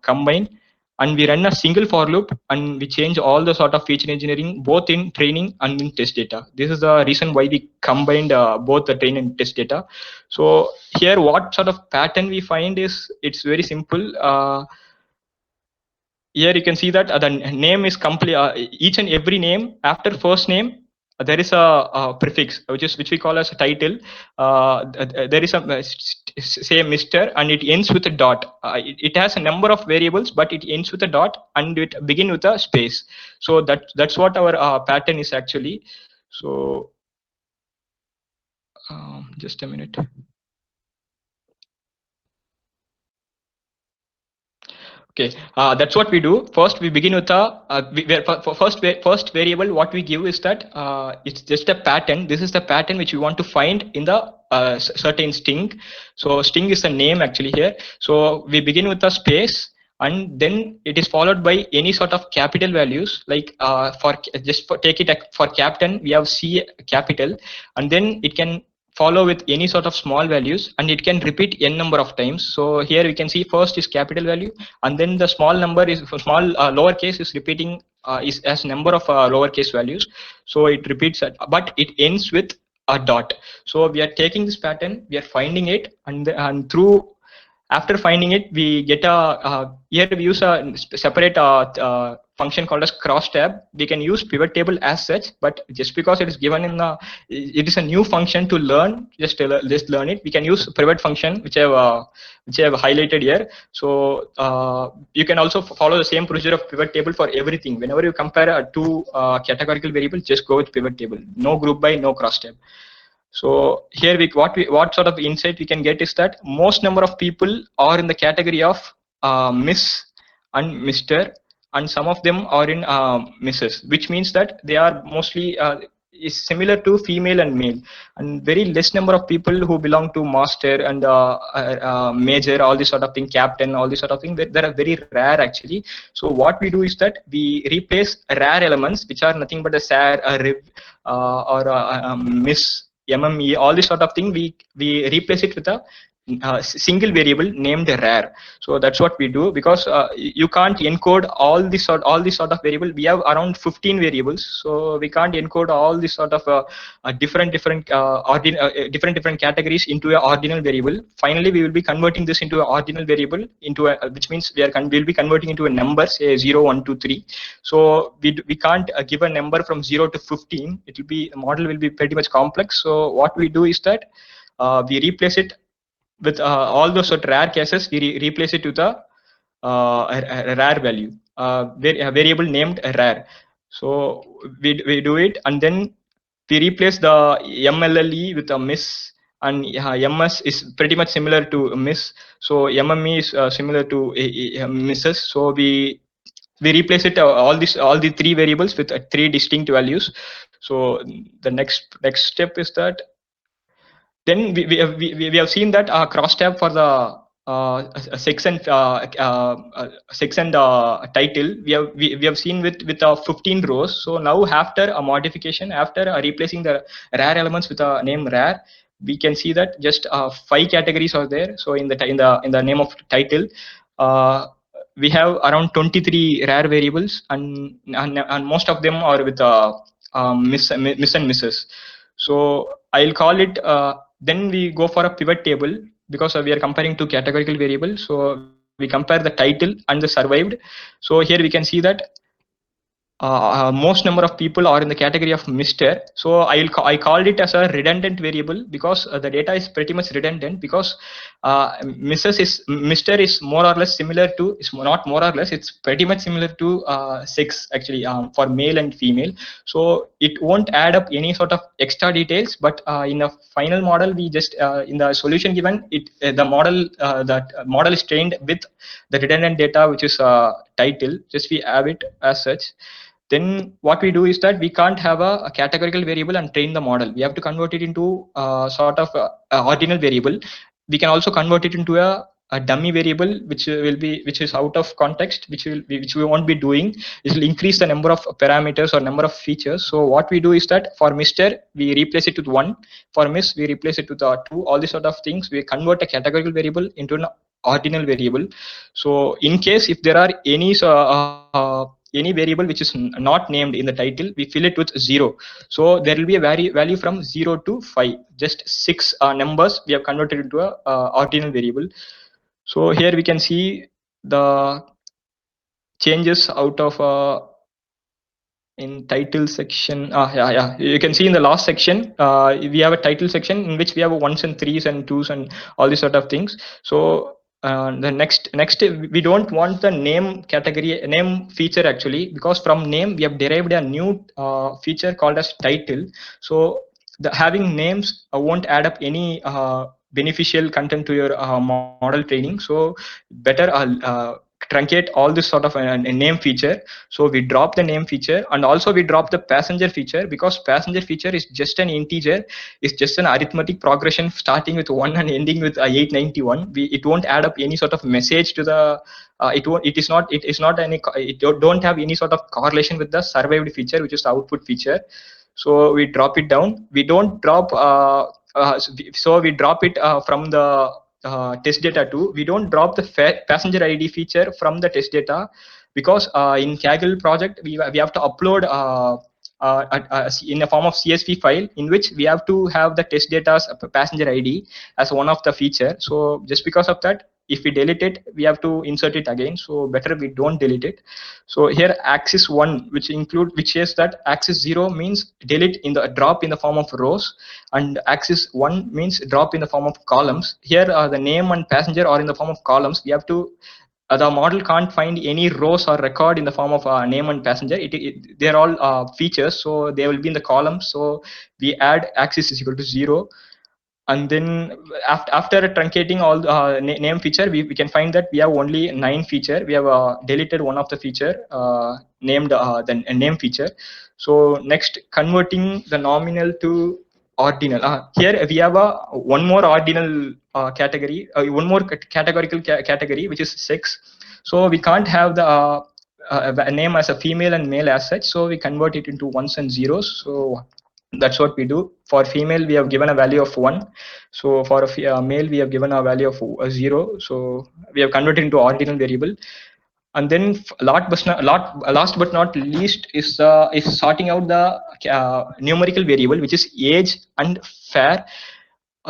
combine, and we run a single for loop and we change all the sort of feature engineering both in training and in test data. This is the reason why we combined both the training and test data. So here what sort of pattern we find is, it's very simple. Here you can see that the name is complete. Each and every name after first name there is a prefix which we call as a title. There is a say Mr. and it ends with a dot. It has a number of variables, but it ends with a dot and it begin with a space. So that's what our pattern is actually. So just a minute. Okay, that's what we do. First, we begin with first variable. What we give is that it's just a pattern. This is the pattern which we want to find in the certain string. So string is the name actually here. So we begin with a space, and then it is followed by any sort of capital values. Like take it for captain, we have C capital, and then it can follow with any sort of small values, and it can repeat n number of times. So here we can see first is capital value, and then the small number is small lowercase is repeating is as number of lowercase values. So it repeats that, but it ends with a dot. So we are taking this pattern, we are finding it, and through after finding it, we get here we use a separate function called as cross tab. We can use pivot table as such, but just because it is given in it is a new function to learn. Just learn it. We can use pivot function, which I have highlighted here. So you can also follow the same procedure of pivot table for everything. Whenever you compare two categorical variables, just go with pivot table. No group by, no cross tab. So here what sort of insight we can get is that most number of people are in the category of Miss and Mr. and some of them are in misses, which means that they are mostly is similar to female and male, and very less number of people who belong to master and major, all this sort of thing, captain, all this sort of thing. They are very rare actually. So what we do is that we replace rare elements which are nothing but a SAR, a RIV, or a miss, MME, all this sort of thing. We replace it with a single variable named rare. So that's what we do, because you can't encode all this sort of variable. We have around 15 variables, so we can't encode all this sort of different different categories into an ordinal variable. Finally, we will be converting this into an ordinal variable, into a which means we'll be converting into a number, say 0, 1, 2, 3. So we can't give a number from 0 to 15. It will be, the model will be pretty much complex. So what we do is that we replace it with all those rare cases. We replace it with a rare value, a variable named rare. So we do it, and then we replace the MLLE with a miss, and MS is pretty much similar to miss. So MME is similar to misses. So we replace it all the three variables with three distinct values. So the next step is that then we have seen that crosstab for the sex and title we have seen with 15 rows. So now after a modification, after replacing the rare elements with a name rare, we can see that just 5 categories are there. So in the name of title, we have around 23 rare variables, and most of them are with miss and misses. So I'll call it. Then we go for a pivot table, because we are comparing two categorical variables. So we compare the title and the survived. So here we can see that most number of people are in the category of Mr. So I called it as a redundant variable, because the data is pretty much redundant, because Mr. is more or less similar to, it's not more or less, it's pretty much similar to sex actually, for male and female. So it won't add up any sort of extra details, but in a final model, we just in the solution given, the model is trained with the redundant data, which is title. Just we have it as such. Then what we do is that we can't have a categorical variable and train the model. We have to convert it into sort of ordinal variable. We can also convert it into a dummy variable, which is out of context, which we won't be doing. It will increase the number of parameters or number of features. So what we do is that for Mr. we replace it with 1. For Miss we replace it with 2. All these sort of things, we convert a categorical variable into an ordinal variable. So in case if there are any variable which is not named in the title, we fill it with 0. So there will be a value from 0 to 5. Just 6 numbers we have converted into a ordinal variable. So here we can see the changes out of in title section. Yeah, you can see in the last section we have a title section in which we have 1s and 3s and 2s and all these sort of things. So the next we don't want the name category, name feature actually, because from name we have derived a new feature called as title. So having names won't add up any beneficial content to your model training. So better truncate all this sort of a name feature. So we drop the name feature, and also we drop the passenger feature, because passenger feature is just an integer. It's just an arithmetic progression starting with 1 and ending with 891. It won't add up any sort of message to the it don't have any sort of correlation with the survived feature, which is the output feature. So we drop it down. We don't drop so we drop it from the test data too. We don't drop the passenger ID feature from the test data, because in Kaggle project we have to upload in a form of CSV file, in which we have to have the test data's passenger ID as one of the feature. So just because of that, if we delete it, we have to insert it again. So better we don't delete it. So here axis 1, which says that axis 0 means delete in the drop in the form of rows, and axis 1 means drop in the form of columns. Here the name and passenger are in the form of columns. We have to the model can't find any rows or record in the form of name and passenger. They're all features, so they will be in the columns. So we add axis is equal to 0. And then after truncating all name feature, we can find that we have only 9 feature. We have deleted one of the feature named the name feature. So next, converting the nominal to ordinal. Here we have one more ordinal category, one more categorical category, which is sex. So we can't have the a name as a female and male as such. So we convert it into ones and zeros. So that's what we do. For female, we have given a value of 1. So for a male, we have given a value of 0. So we have converted into ordinal variable. And then last but not least is sorting out the numerical variable, which is age and fair.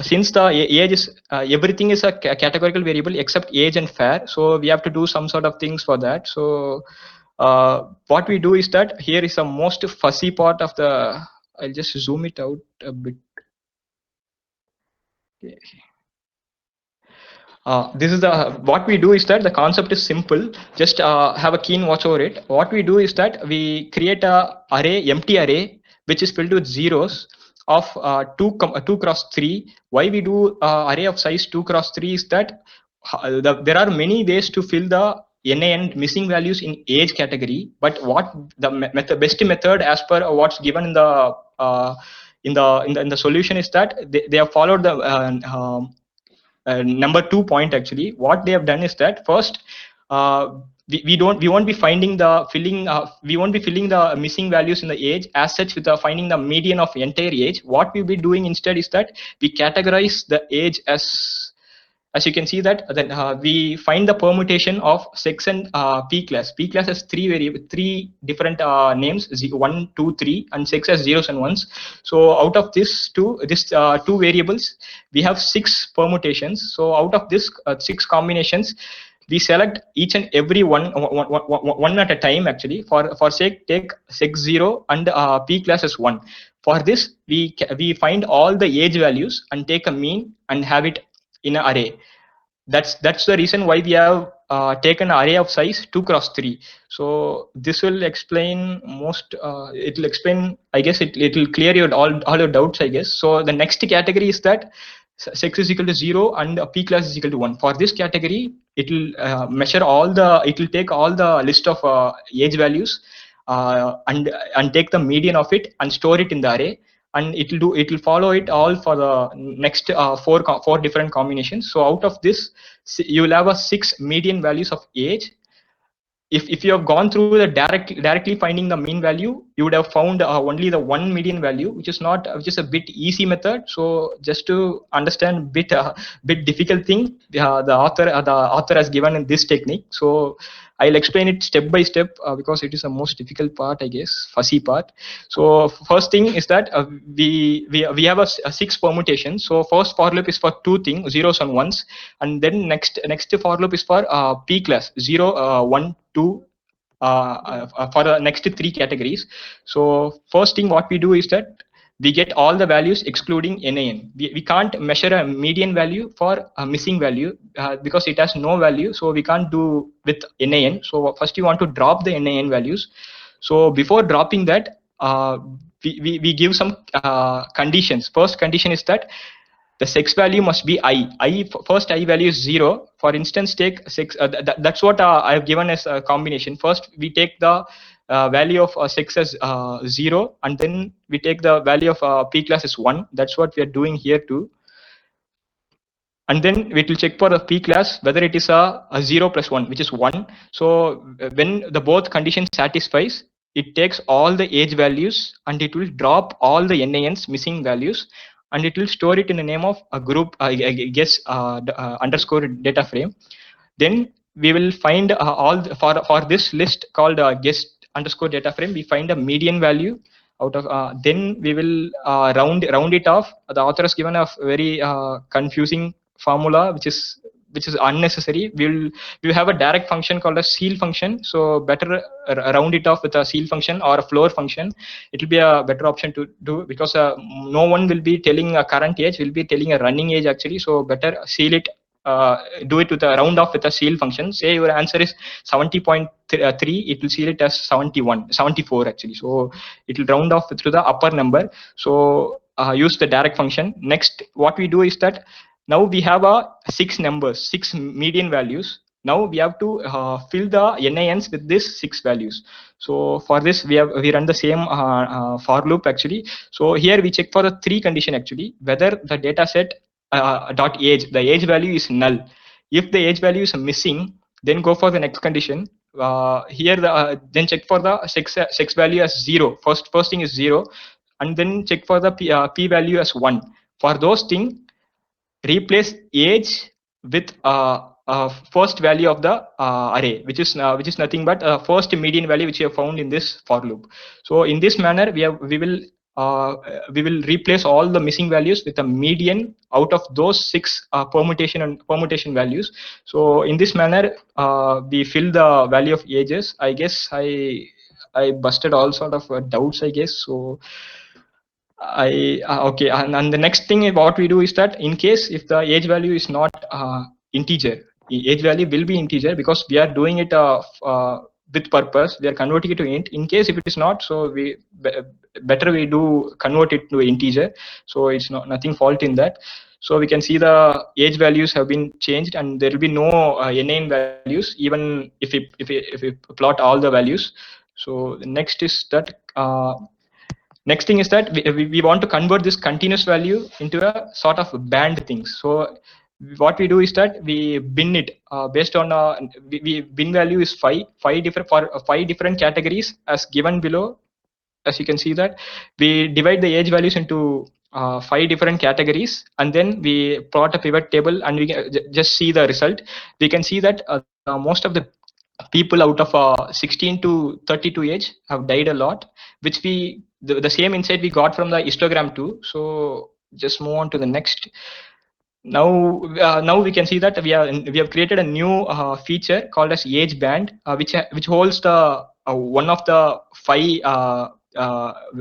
Since the age is everything is a categorical variable except age and fair, so we have to do some sort of things for that. So what we do is that here is the most fuzzy part of the. I'll just zoom it out a bit. Okay. This is the what we do is that the concept is simple. Just have a keen watch over it. What we do is that we create a empty array which is filled with zeros of 2 cross 3. Why we do array of size 2 cross 3 is that there are many ways to fill the NaN missing values in age category, but what the best method as per what's given in the solution is that they have followed the number 2 point. Actually, what they have done is that first we won't be finding the we won't be filling the missing values in the age as such with finding the median of entire age. What we'll be doing instead is that we categorize the age as you can see that then we find the permutation of sex and p class. P class has three different names, 1, 2, 3, and sex has zeros and ones. So out of this two variables, we have 6 permutations. So out of this 6 combinations, we select each and every one at a time. Actually, for sake, take sex 0 and p class as 1. For this, we find all the age values and take a mean and have it in an array. That's the reason why we have taken an array of size 2 cross 3. So this will explain most. It will explain. I guess it will clear your all your doubts, I guess. So the next category is that sex is equal to 0 and p class is equal to 1. For this category, it will measure all the. It will take all the list of age values and take the median of it and store it in the array. And it will follow it all for the next 4 different combinations. So out of this, you will have a 6 median values of age. If you have gone through the directly finding the mean value, you would have found only the 1 median value, which is a bit easy method. So just to understand bit difficult thing, the author has given in this technique. So I'll explain it step by step because it is the most difficult part, I guess, fuzzy part. So first thing is that we have a 6 permutations. So first for loop is for 2 things, zeros and ones, and then next for loop is for p class 0, 1, 2 for the next 3 categories. So first thing what we do is that we get all the values excluding NaN. We can't measure a median value for a missing value because it has no value. So we can't do with NaN. So first you want to drop the NaN values. So before dropping that, we give some conditions. First condition is that the sex value must be first I value is 0. For instance, take sex. That's what I have given as a combination. First, we take the value of sex as 0, and then we take the value of p class as 1. That's what we are doing here too. And then it will check for the p class whether it is a 0 plus 1, which is 1. So when the both conditions satisfies, it takes all the age values and it will drop all the NaN's missing values, and it will store it in the name of a group, I guess, underscore data frame. Then we will find for this list called guest underscore data frame, we find a median value out of. Then we will round it off. The author has given a very confusing formula, which is unnecessary. We'll have a direct function called a ceil function. So better round it off with a ceil function or a floor function. It will be a better option to do, because no one will be telling a current age, will be telling a running age actually. So better ceil it, do it with a round off with a ceil function. Say your answer is 70.3, it will ceil it as 74 actually. So it will round off to the upper number. So use the direct function. Next, what we do is that now we have six numbers, six median values. Now we have to fill the NINs with these six values. So for this, we run the same for loop actually. So here we check for the three condition actually, whether the data set dot age, the age value is null. If the age value is missing, then go for the next condition. Here then check for the sex value as 0. First thing is 0, and then check for the p value as 1. For those things, replace age with first value of the array, which is nothing but first median value which you have found in this for loop. So in this manner, we will replace all the missing values with a median out of those six permutation values. So in this manner, we fill the value of ages. I guess I busted all sort of doubts, I guess. So okay, and the next thing what we do is that in case if the age value is not integer, age value will be integer because we are doing it with purpose. We are converting it to int. In case if it is not, so we better we do convert it to integer. So it's nothing fault in that. So we can see the age values have been changed, and there will be no NIN values even if we plot all the values. So the next is that. Next thing is that we want to convert this continuous value into a sort of band things. So what we do is that we bin it based on we bin value is five different categories as given below. As you can see that we divide the age values into 5 different categories, and then we plot a pivot table, and we can just see the result. We can see that most of the people out of 16 to 32 age have died a lot, which the same insight we got from the histogram too. So just move on to the next. Now we can see that we have created a new feature called as age band, which holds the one of the 5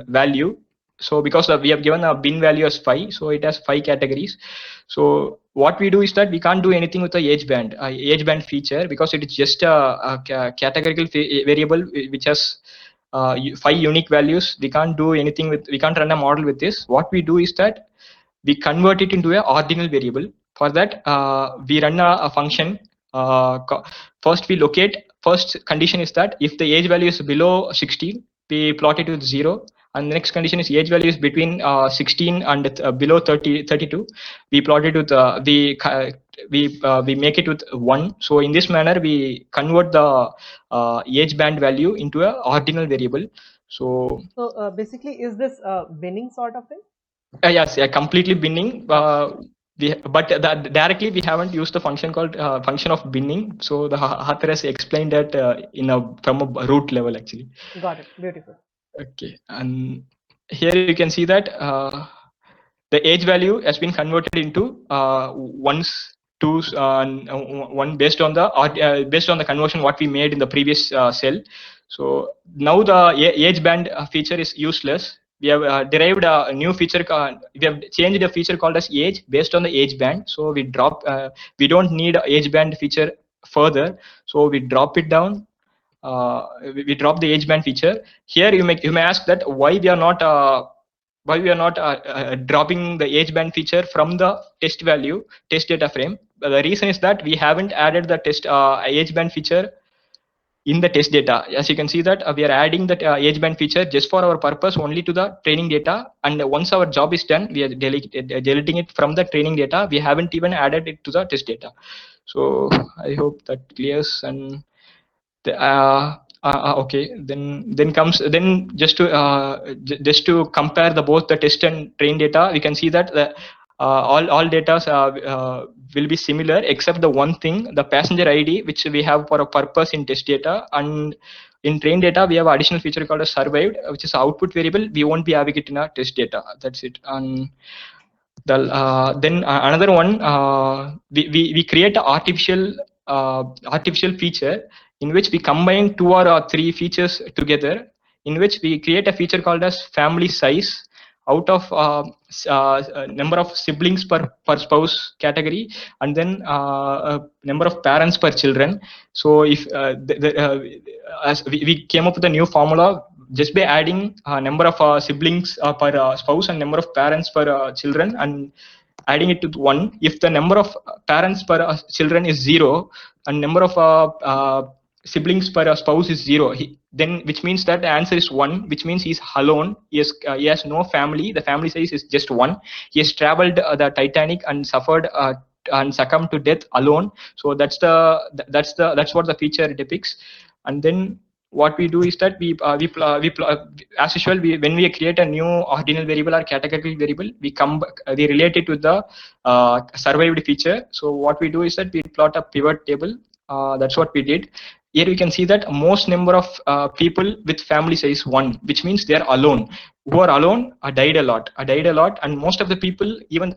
value. So because we have given a bin value as 5, so it has 5 categories. So what we do is that we can't do anything with the age band feature because it is just a categorical variable which has 5 unique values. We can't do anything we can't run a model with this. What we do is that we convert it into an ordinal variable. For that, we run a function. First condition is that if the age value is below 16, we plot it with 0. And the next condition is age value is between 16 and below 32. We plot it with we make it with 1. So in this manner, we convert the age band value into an ordinal variable. So basically, is this binning sort of thing? Yes, completely binning. But directly we haven't used the function called function of binning. So the author has explained that from a root level actually. Got it. Beautiful. Okay, and here you can see that the age value has been converted into ones, twos, one based on the conversion what we made in the previous cell. So now the age band feature is useless. We have derived a new feature. We have changed a feature called as age based on the age band. So we drop. We don't need a age band feature further. So we drop it down. We drop the age band feature. Here you may ask that why we are not dropping the age band feature from the test data frame. The reason is that we haven't added the test age band feature in the test data. As you can see that we are adding that age band feature just for our purpose only to the training data, and once our job is done, we are deleting it from the training data. We haven't even added it to the test data. So I hope that clears. And okay, then just to compare both the test and train data, we can see that the all data will be similar except the one thing, the passenger ID, which we have for a purpose in test data, and in train data we have additional feature called as survived, which is output variable. We won't be having it in our test data. That's it. And then another one, we create an artificial feature in which we combine 2 or 3 features together, in which we create a feature called as family size out of number of siblings per spouse category, and then number of parents per children. So if as we came up with a new formula just by adding number of siblings per spouse and number of parents per children and adding it to 1. If the number of parents per children is 0 and number of siblings per spouse is 0, then which means that the answer is 1, which means he's alone. He has no family. The family size is just 1. He has traveled the Titanic and suffered and succumbed to death alone. So that's what the feature depicts. And then what we do is that we as usual, when we create a new ordinal variable or categorical variable, we relate it with the survived feature. So what we do is that we plot a pivot table. That's what we did. Here we can see that most number of people with family size 1, which means they are alone. Who are alone died a lot, and most of the people even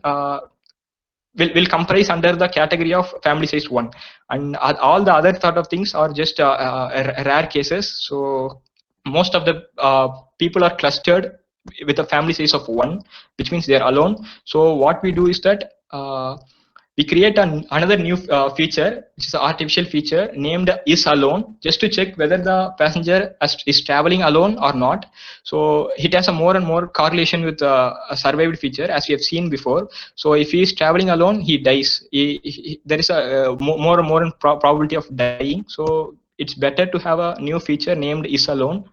will comprise under the category of family size 1, and all the other sort of things are just rare cases. So most of the people are clustered with a family size of 1, which means they are alone. So what we do is that we create another new feature, which is an artificial feature named is alone, just to check whether the passenger is traveling alone or not. So it has a more and more correlation with a survived feature, as we have seen before. So if he is traveling alone, he dies. There is a more and more probability of dying. So it's better to have a new feature named is alone.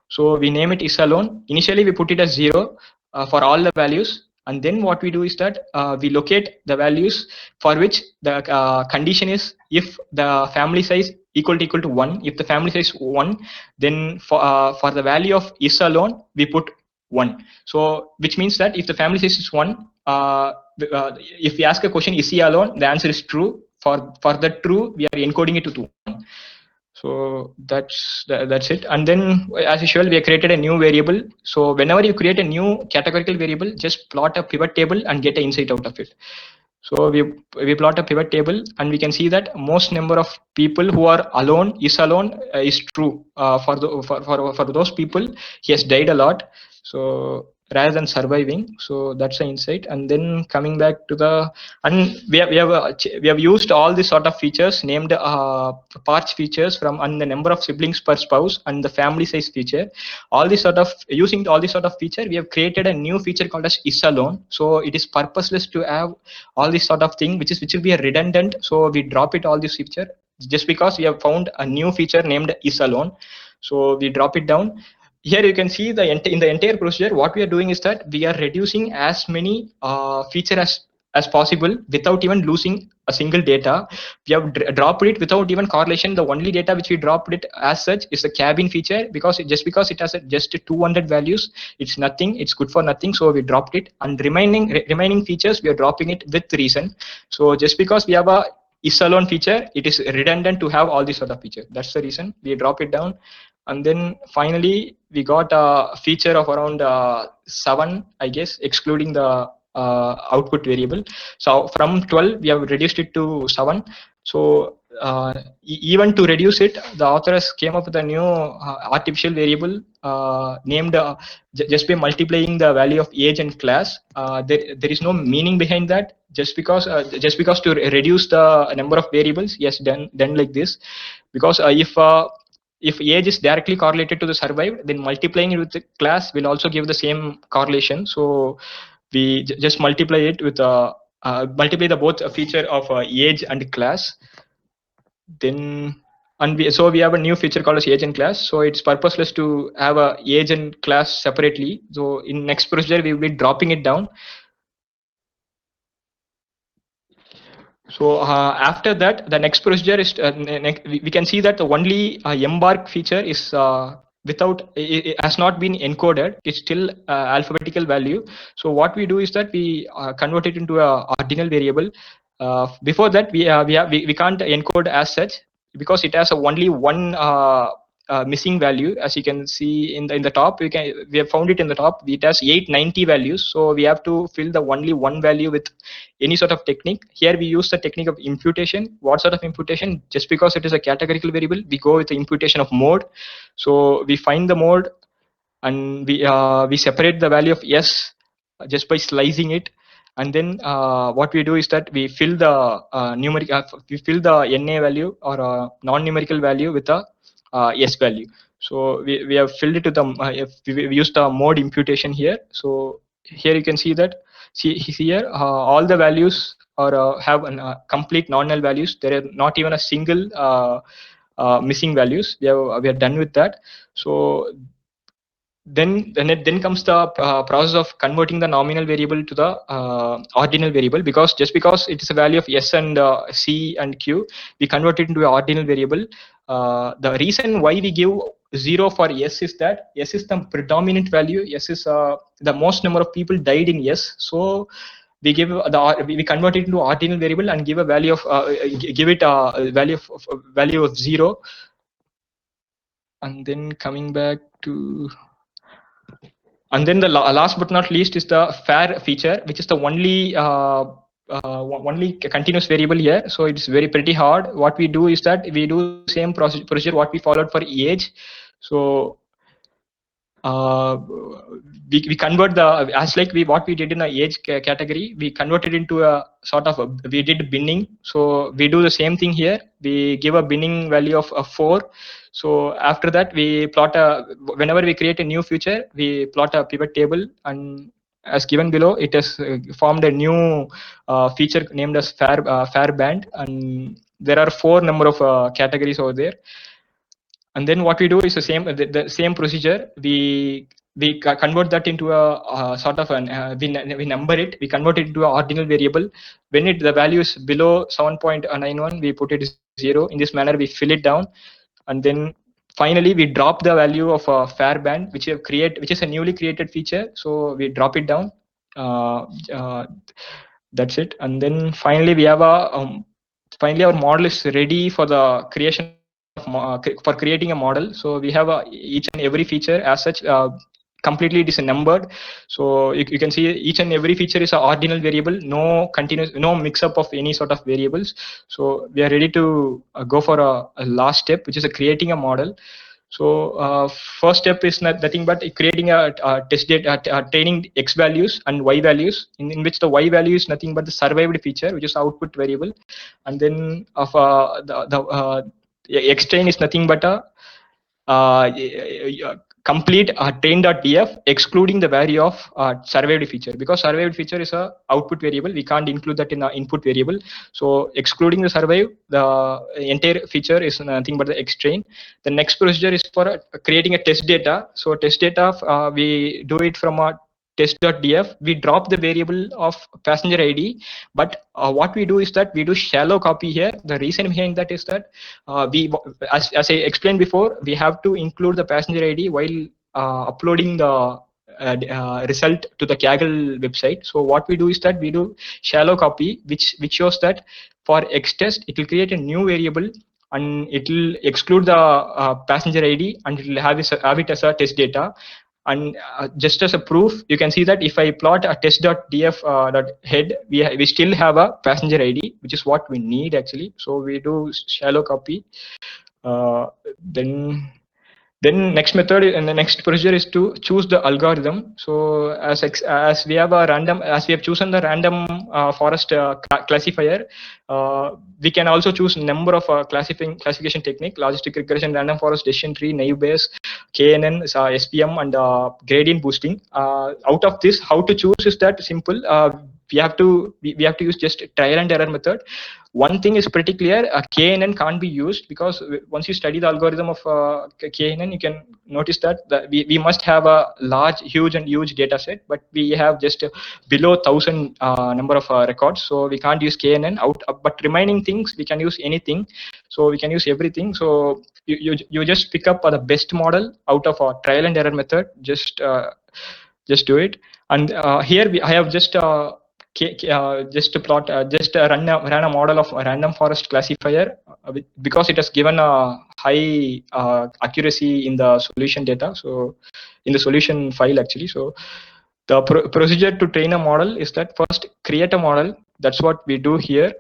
So we name it is alone. Initially, we put it as 0 for all the values. And then what we do is that we locate the values for which the condition is if the family size equal to 1. If the family size 1, then for the value of is alone, we put 1. So which means that if the family size is 1, if we ask a question, is he alone? The answer is true. For the true, we are encoding it to 1. So that's it. And then as usual, we have created a new variable. So whenever you create a new categorical variable, just plot a pivot table and get an insight out of it. So we plot a pivot table, and we can see that most number of people who are alone is true. For those people, he has died a lot. So rather than surviving. So that's the insight. And then coming back to we have used all these sort of features named parts features and the number of siblings per spouse and the family size feature. Using all these sort of feature, we have created a new feature called as is alone. So it is purposeless to have all this sort of thing which will be a redundant. So we drop it all this feature just because we have found a new feature named is alone. So we drop it down. Here you can see in the entire procedure, what we are doing is that we are reducing as many features as possible without even losing a single data. We have dropped it without even correlation. The only data which we dropped it as such is the cabin feature, because it has just 200 values, it's nothing, it's good for nothing. So we dropped it, and remaining features we are dropping it with reason. So just because we have a is alone feature, it is redundant to have all these sort of features. That's the reason we drop it down. And then finally, we got a feature of around 7, I guess, excluding the output variable. So from 12, we have reduced it to 7. So even to reduce it, the authors came up with a new artificial variable named just by multiplying the value of age and class. There is no meaning behind that. Just because to reduce the number of variables, yes, done like this. Because if age is directly correlated to the survived, then multiplying it with the class will also give the same correlation. So we just multiply it with multiply the both feature of age and class. Then so we have a new feature called as age and class. So it's purposeless to have a age and class separately. So in next procedure, we will be dropping it down. So after that, the next procedure is we can see that the only embark feature is it has not been encoded. It's still alphabetical value. So what we do is that we convert it into a ordinal variable. Before that, we can't encode as such, because it has only one missing value. As you can see in the top, we have found it in the top. It has 890 values, so we have to fill the only one value with any sort of technique. Here we use the technique of imputation. What sort of imputation? Just because it is a categorical variable, we go with the imputation of mode. So we find the mode, and we separate the value of s just by slicing it. And then what we do is that we fill the we fill the NA value or non-numerical value with a S value. So we have filled it to the if we used the mode imputation here. So here you can see that see here all the values are have complete non-null values. There are not even a single missing values. We are done with that. So then comes the process of converting the nominal variable to the ordinal variable, because just because it is a value of s and c and q, we convert it into an ordinal variable. The reason why we give 0 for s is that s is the predominant value. S is the most number of people died in s, so we give we convert it into ordinal variable and give a value of give it a value of 0. And then coming back to, and then the last but not least is the fare feature, which is the only continuous variable here. So it's very pretty hard. What we do is that we do same procedure what we followed for age. So we convert the, as like what we did in the age category, we converted into a sort of we did binning. So we do the same thing here. We give a binning value of 4. So after that, we plot whenever we create a new feature, we plot a pivot table, and as given below, it has formed a new feature named as fare band, and there are 4 number of categories over there. And then what we do is the same procedure. We convert that into a sort of an we number it. We convert it into an ordinal variable. When the value is below 7.91, we put it 0. In this manner, we fill it down, and then finally we drop the value of a fare band, which is a newly created feature. So we drop it down. That's it. And then finally we have finally our model is ready for the creation for creating a model. So we have each and every feature as such completely it is numbered. So you can see each and every feature is an ordinal variable, no mix up of any sort of variables. So we are ready to go for a last step, which is creating a model. So first step is nothing but creating a test data, training x values and y values, in which the y value is nothing but the survived feature, which is output variable, and then of the x train is nothing but a complete train.df excluding the value of survived feature, because survived feature is a output variable. We can't include that in the input variable. So excluding the survive, the entire feature is nothing but the x train. The next procedure is for creating a test data. So test data, we do it from a test.df. We drop the variable of passenger ID, but what we do is that we do shallow copy here. The reason behind that is that as I explained before, we have to include the passenger ID while uploading the result to the Kaggle website. So what we do is that we do shallow copy, which shows that for X test it will create a new variable and it will exclude the passenger ID and it will have it as a test data. And just as a proof, you can see that if I plot a test.df head, we still have a passenger ID, which is what we need actually. So we do shallow copy. Then next method and the next procedure is to choose the algorithm. So as we have chosen the random forest classifier, we can also choose number of classification technique: logistic regression, random forest decision tree, naive bayes, KNN, SPM, and gradient boosting. Out of this, how to choose is that simple. We have to use just trial and error method. One thing is pretty clear: KNN can't be used, because once you study the algorithm of KNN, you can notice that we must have a huge data set, but we have just below 1,000 number of records, so we can't use KNN out. But remaining things we can use anything, so we can use everything. So you just pick up the best model out of a trial and error method. Just do it. And here I have just to plot, run a model of a random forest classifier, because it has given a high accuracy in the solution data. So in the solution file actually. So the procedure to train a model is that first create a model. That's what we do here.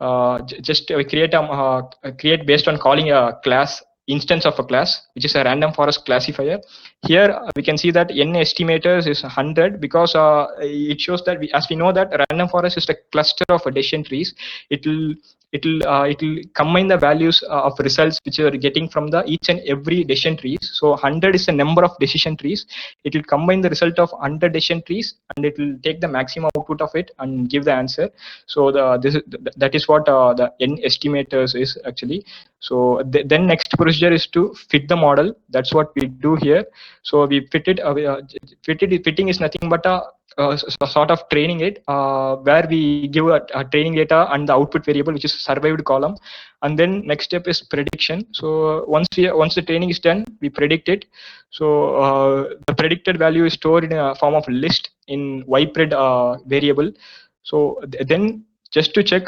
We create based on calling a class instance of a class, which is a random forest classifier. Here we can see that n estimators is 100, because it shows that as we know that random forest is a cluster of decision trees. It will it'll combine the values of results which you are getting from the each and every decision trees. So 100 is the number of decision trees. It will combine the result of 100 decision trees, and it will take the maximum output of it and give the answer. So that is what the n estimators is actually. So then next procedure is to fit the model. That's what we do here. So we fit it. Fitting is nothing but a sort of training it, where we give a training data and the output variable, which is survived column. And then next step is prediction. So once the training is done, we predict it. So the predicted value is stored in a form of list in ypred variable. So then just to check,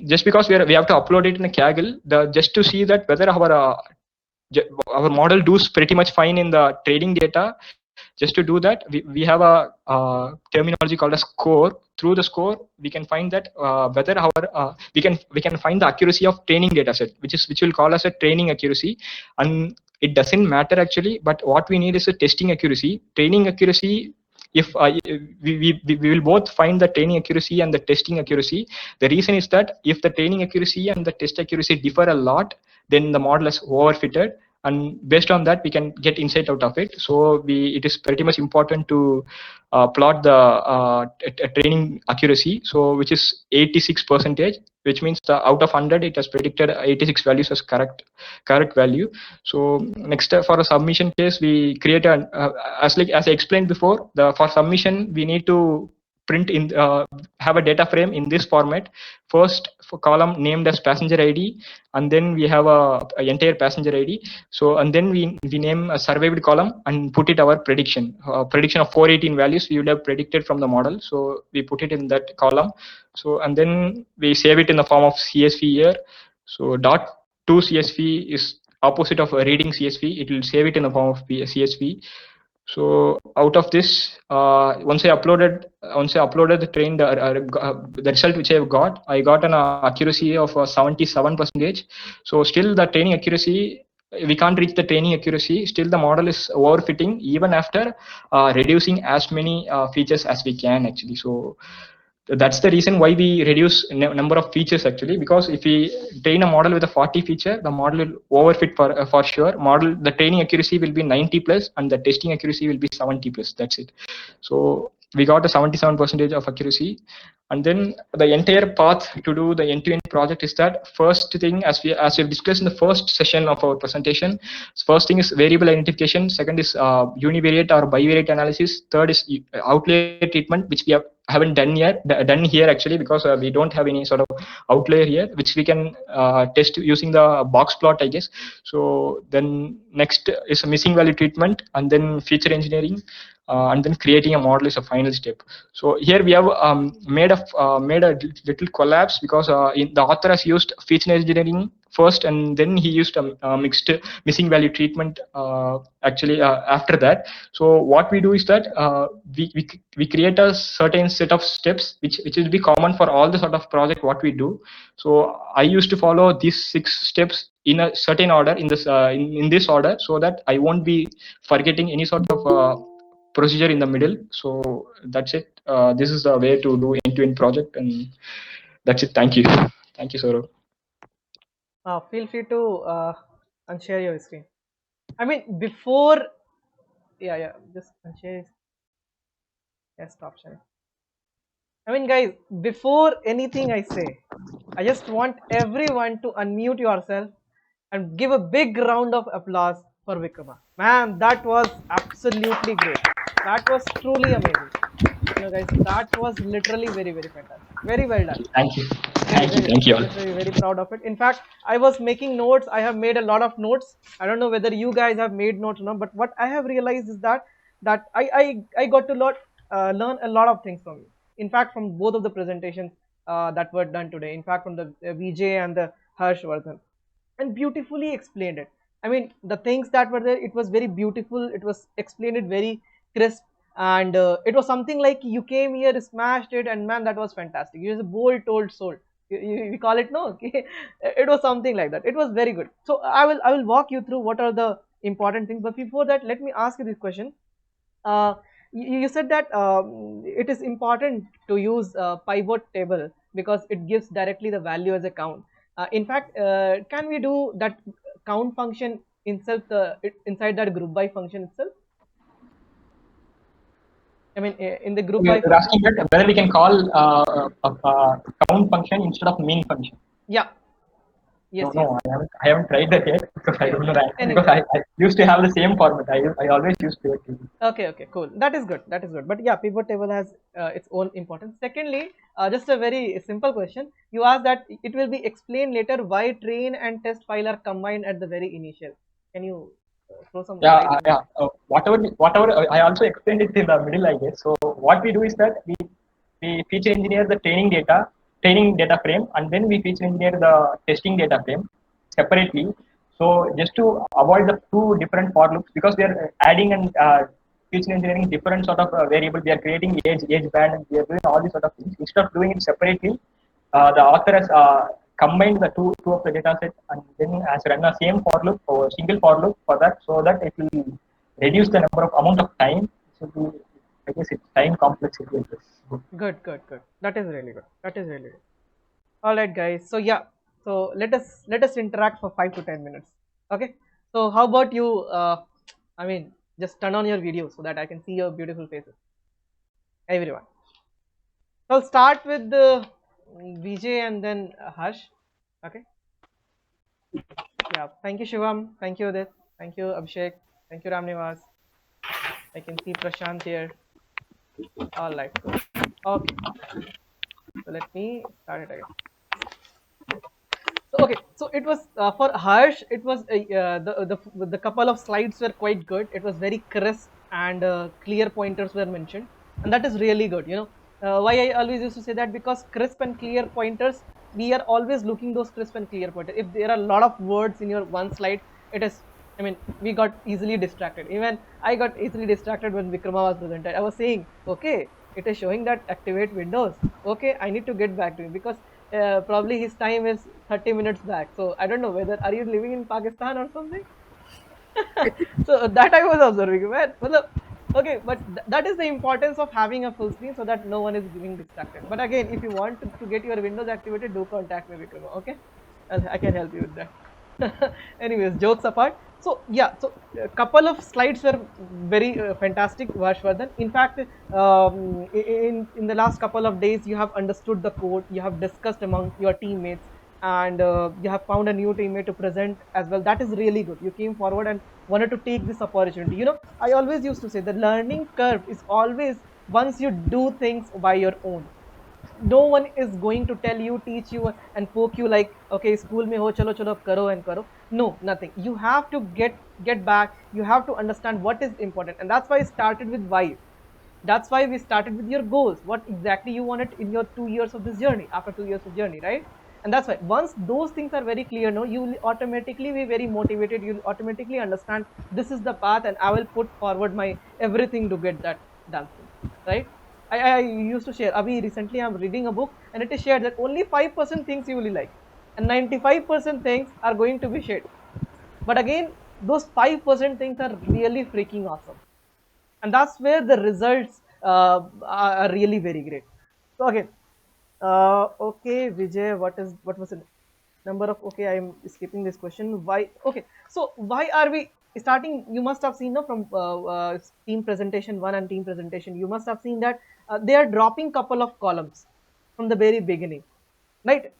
just because we have to upload it in a Kaggle, just to see that whether our model does pretty much fine in the trading data. Just to do that, we have a terminology called a score. Through the score, we can find that whether our we can find the accuracy of training data set, which will call as a training accuracy. And it doesn't matter actually, but what we need is a testing accuracy. Training accuracy, if we will both find the training accuracy and the testing accuracy. The reason is that if the training accuracy and the test accuracy differ a lot, then the model is overfitted, and based on that we can get insight out of it. So it is pretty much important to plot the training accuracy, so which is 86%, which means out of 100 it has predicted 86 values as correct value. So next for a submission case, we create as I explained before, for submission we need to print in have a data frame in this format. First for column named as passenger ID, and then we have a entire passenger ID. So and then we name a survived column and put it our prediction of 418 values we would have predicted from the model. So we put it in that column. So and then we save it in the form of CSV here. So dot to CSV is opposite of reading CSV. It will save it in the form of CSV. So out of this, once I uploaded the trained the result which I got an accuracy of 77%. So still the training accuracy, we can't reach the training accuracy. Still the model is overfitting even after reducing as many features as we can actually. So that's the reason why we reduce number of features actually, because if we train a model with a 40 feature, the model will overfit for sure. The training accuracy will be 90 plus and the testing accuracy will be 70 plus. That's it. So we got a 77% of accuracy. And then the entire path to do the end-to-end project is that first thing, as we've discussed in the first session of our presentation, first thing is variable identification. Second is univariate or bivariate analysis. Third is outlier treatment, which we haven't done here actually, because we don't have any sort of outlier here, which we can test using the box plot, I guess. So then next is a missing value treatment, and then feature engineering. And then creating a model is a final step. So here we have made a little collapse, because the author has used feature engineering first, and then he used a mixed missing value treatment actually after that. So what we do is that we create a certain set of steps which will be common for all the sort of project what we do. So I used to follow these 6 steps in a certain order, in this order, so that I won't be forgetting any sort of procedure in the middle. So that's it. This is the way to do end-to-end project, and that's it. Thank you. Thank you, Saurav. Feel free to unshare your screen. I mean, before, just unshare. Yes, stop sharing. I mean, guys, before anything I say, I just want everyone to unmute yourself and give a big round of applause for Vikrama. Man, that was absolutely great. That was truly amazing. Guys, that was literally very, very fantastic. Very well done. Thank you. Thank you all. Very, very proud of it. In fact, I was making notes. I have made a lot of notes. I don't know whether you guys have made notes or not, but what I have realized is that I got to learn a lot of things from you. In fact, from both of the presentations that were done today. In fact, from the Vijay and the Harshvardhan, and beautifully explained it. I mean, the things that were there, it was very beautiful. It was explained it very crisp, and it was something like you came here, smashed it, and man, that was fantastic. You're a bold told soul. We call it, no? It was something like that. It was very good. So I will walk you through what are the important things. But before that, let me ask you this question. You said that it is important to use pivot table because it gives directly the value as a count. In fact, can we do that count function itself, inside that group by function itself? I mean, in the group by You're function. asking that whether we can call a count function instead of mean function. Yeah. Yes. No, Yes. I haven't tried that yet because I Okay. don't know the answer, because Anyway. I used to have the same format. I always used pivot table. Okay, okay, cool. That is good. That is good. But yeah, pivot table has its own importance. Secondly, just a very simple question. You asked that it will be explained later why train and test file are combined at the very initial. Can you throw some Yeah, light on that? yeah. Whatever. I also explained it in the middle, I guess. So what we do is that we feature engineer the training data frame, and then we feature engineer the testing data frame separately. So just to avoid the two different for loops, because we are adding and feature engineering different sort of variable, we are creating age band, and we are doing all these sort of things. Instead of doing it separately, the author has combined the two of the data set, and then has run a same for loop or single for loop for that, so that it will reduce the amount of time. So I guess it's time complexity, I guess. Good, good, good. That is really good. That is really good. All right, guys. So yeah. So let us interact for 5 to 10 minutes. Okay. So how about you? I mean, just turn on your video so that I can see your beautiful faces, everyone. So I'll start with the Vijay and then Harsh. Okay. Yeah. Thank you, Shivam. Thank you, Udit. Thank you, Abhishek. Thank you, Ramnivas. I can see Prashant here. All right. Cool. Okay. So let me start it again. So okay. So it was for Harsh. It was the couple of slides were quite good. It was very crisp and clear pointers were mentioned, and that is really good. Why I always used to say that, because crisp and clear pointers, we are always looking those crisp and clear pointers. If there are a lot of words in your one slide, it is, I mean, we got easily distracted. Even I got easily distracted when Vikrama was presented. I was saying, okay, it is showing that activate Windows. Okay, I need to get back to him, because probably his time is 30 minutes back. So I don't know whether are you living in Pakistan or something. So that I was observing. Okay, but that is the importance of having a full screen, so that no one is getting distracted. But again, if you want to get your Windows activated, do contact me, Vikrama. Okay, I can help you with that. Anyways, jokes apart. So yeah, so a couple of slides were very fantastic, Varshvardhan. In fact, in the last couple of days, you have understood the code, you have discussed among your teammates, and you have found a new teammate to present as well. That is really good. You came forward and wanted to take this opportunity. I always used to say the learning curve is always once you do things by your own. No one is going to tell you, teach you, and poke you like, okay, school mein ho, chalo chalo karo and karo. No, nothing. You have to get back. You have to understand what is important, and that's why I started with why. That's why we started with your goals, what exactly you wanted in your 2 years of this journey, after 2 years of journey, right? And that's why once those things are very clear, no, you will automatically be very motivated. You'll automatically understand this is the path, and I will put forward my everything to get that done thing, right? I used to share, Abhi, recently I'm reading a book, and it is shared that only 5% things you will like, and 95% things are going to be shared. But again, those 5% things are really freaking awesome, and that's where the results are really very great. So again, okay, Vijay, what was the number of, okay, I'm skipping this question. Why? Okay, so why are we starting? You must have seen, no, from team presentation 1 and team presentation, you must have seen that they are dropping couple of columns from the very beginning, right?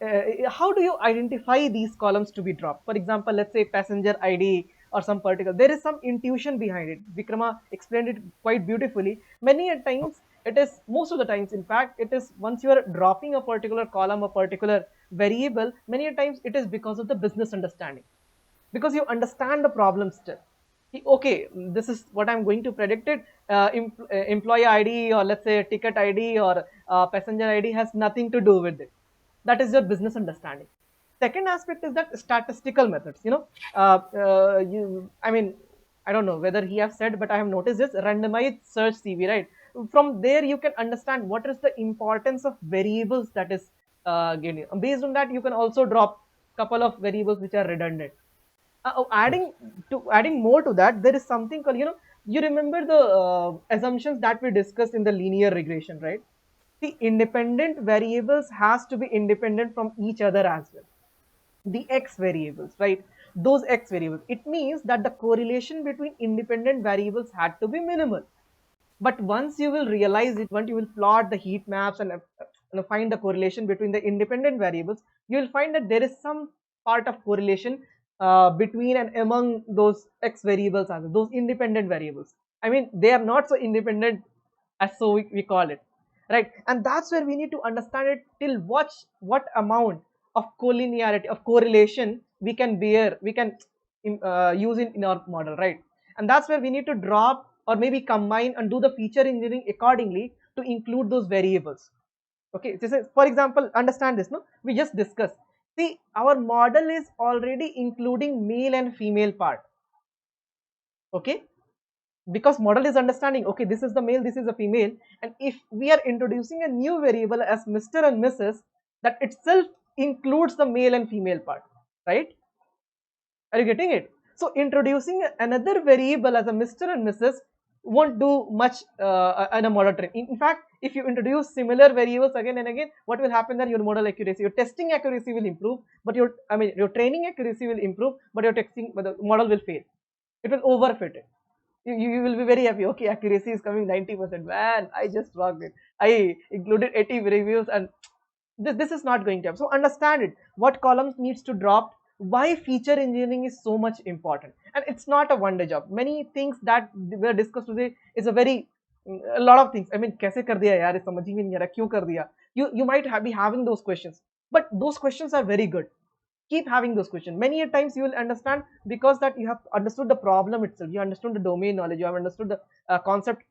How do you identify these columns to be dropped? For example, let's say passenger ID or some particular, there is some intuition behind it. Vikrama explained it quite beautifully. Many a times, it is, most of the times, in fact, it is once you are dropping a particular column, a particular variable, many a times it is because of the business understanding, because you understand the problem still. Okay, this is what I'm going to predict it. Employee ID, or let's say ticket ID, or passenger ID has nothing to do with it. That is your business understanding. Second aspect is that statistical methods. I mean, I don't know whether he has said, but I have noticed this randomized search CV, right? From there, you can understand what is the importance of variables that is gained. Based on that, you can also drop couple of variables which are redundant. Adding more to that, there is something called, you remember the assumptions that we discussed in the linear regression, right? The independent variables has to be independent from each other as well. the x variables, right? Those x variables. It means that the correlation between independent variables had to be minimal. But once you will realize it, once you will plot the heat maps and find the correlation between the independent variables, you will find that there is some part of correlation between and among those x variables and those independent variables. I mean, they are not so independent as so we call it, right? And that's where we need to understand it till what amount of collinearity of correlation we can bear, we can use in our model, right? And that's where we need to drop or maybe combine and do the feature engineering accordingly to include those variables. Okay, this is, for example, understand this, no? We just discussed. See, our model is already including male and female part. Okay, because model is understanding, okay, this is the male, this is the female, and if we are introducing a new variable as Mr. and Mrs., that itself includes the male and female part, right? Are you getting it? So introducing another variable as a Mr. and Mrs. won't do much in a model train. In fact, if you introduce similar variables again and again, what will happen that your model accuracy, your testing accuracy will improve, but your training accuracy will improve, but the model will fail. It will overfit it. You will be very happy. Okay, accuracy is coming 90%. Man, I just rocked it. I included 80 reviews, and this is not going to happen. So understand it. What columns needs to drop? Why feature engineering is so much important, and it's not a one day job. Many things that were discussed today is a lot of things. I mean, कैसे कर दिया यार, समझ ही नहीं आ रहा, क्यों कर दिया? You might be having those questions, but those questions are very good. Keep having those questions. Many a times you will understand because that you have understood the problem itself, you understood the domain knowledge, you have understood the concept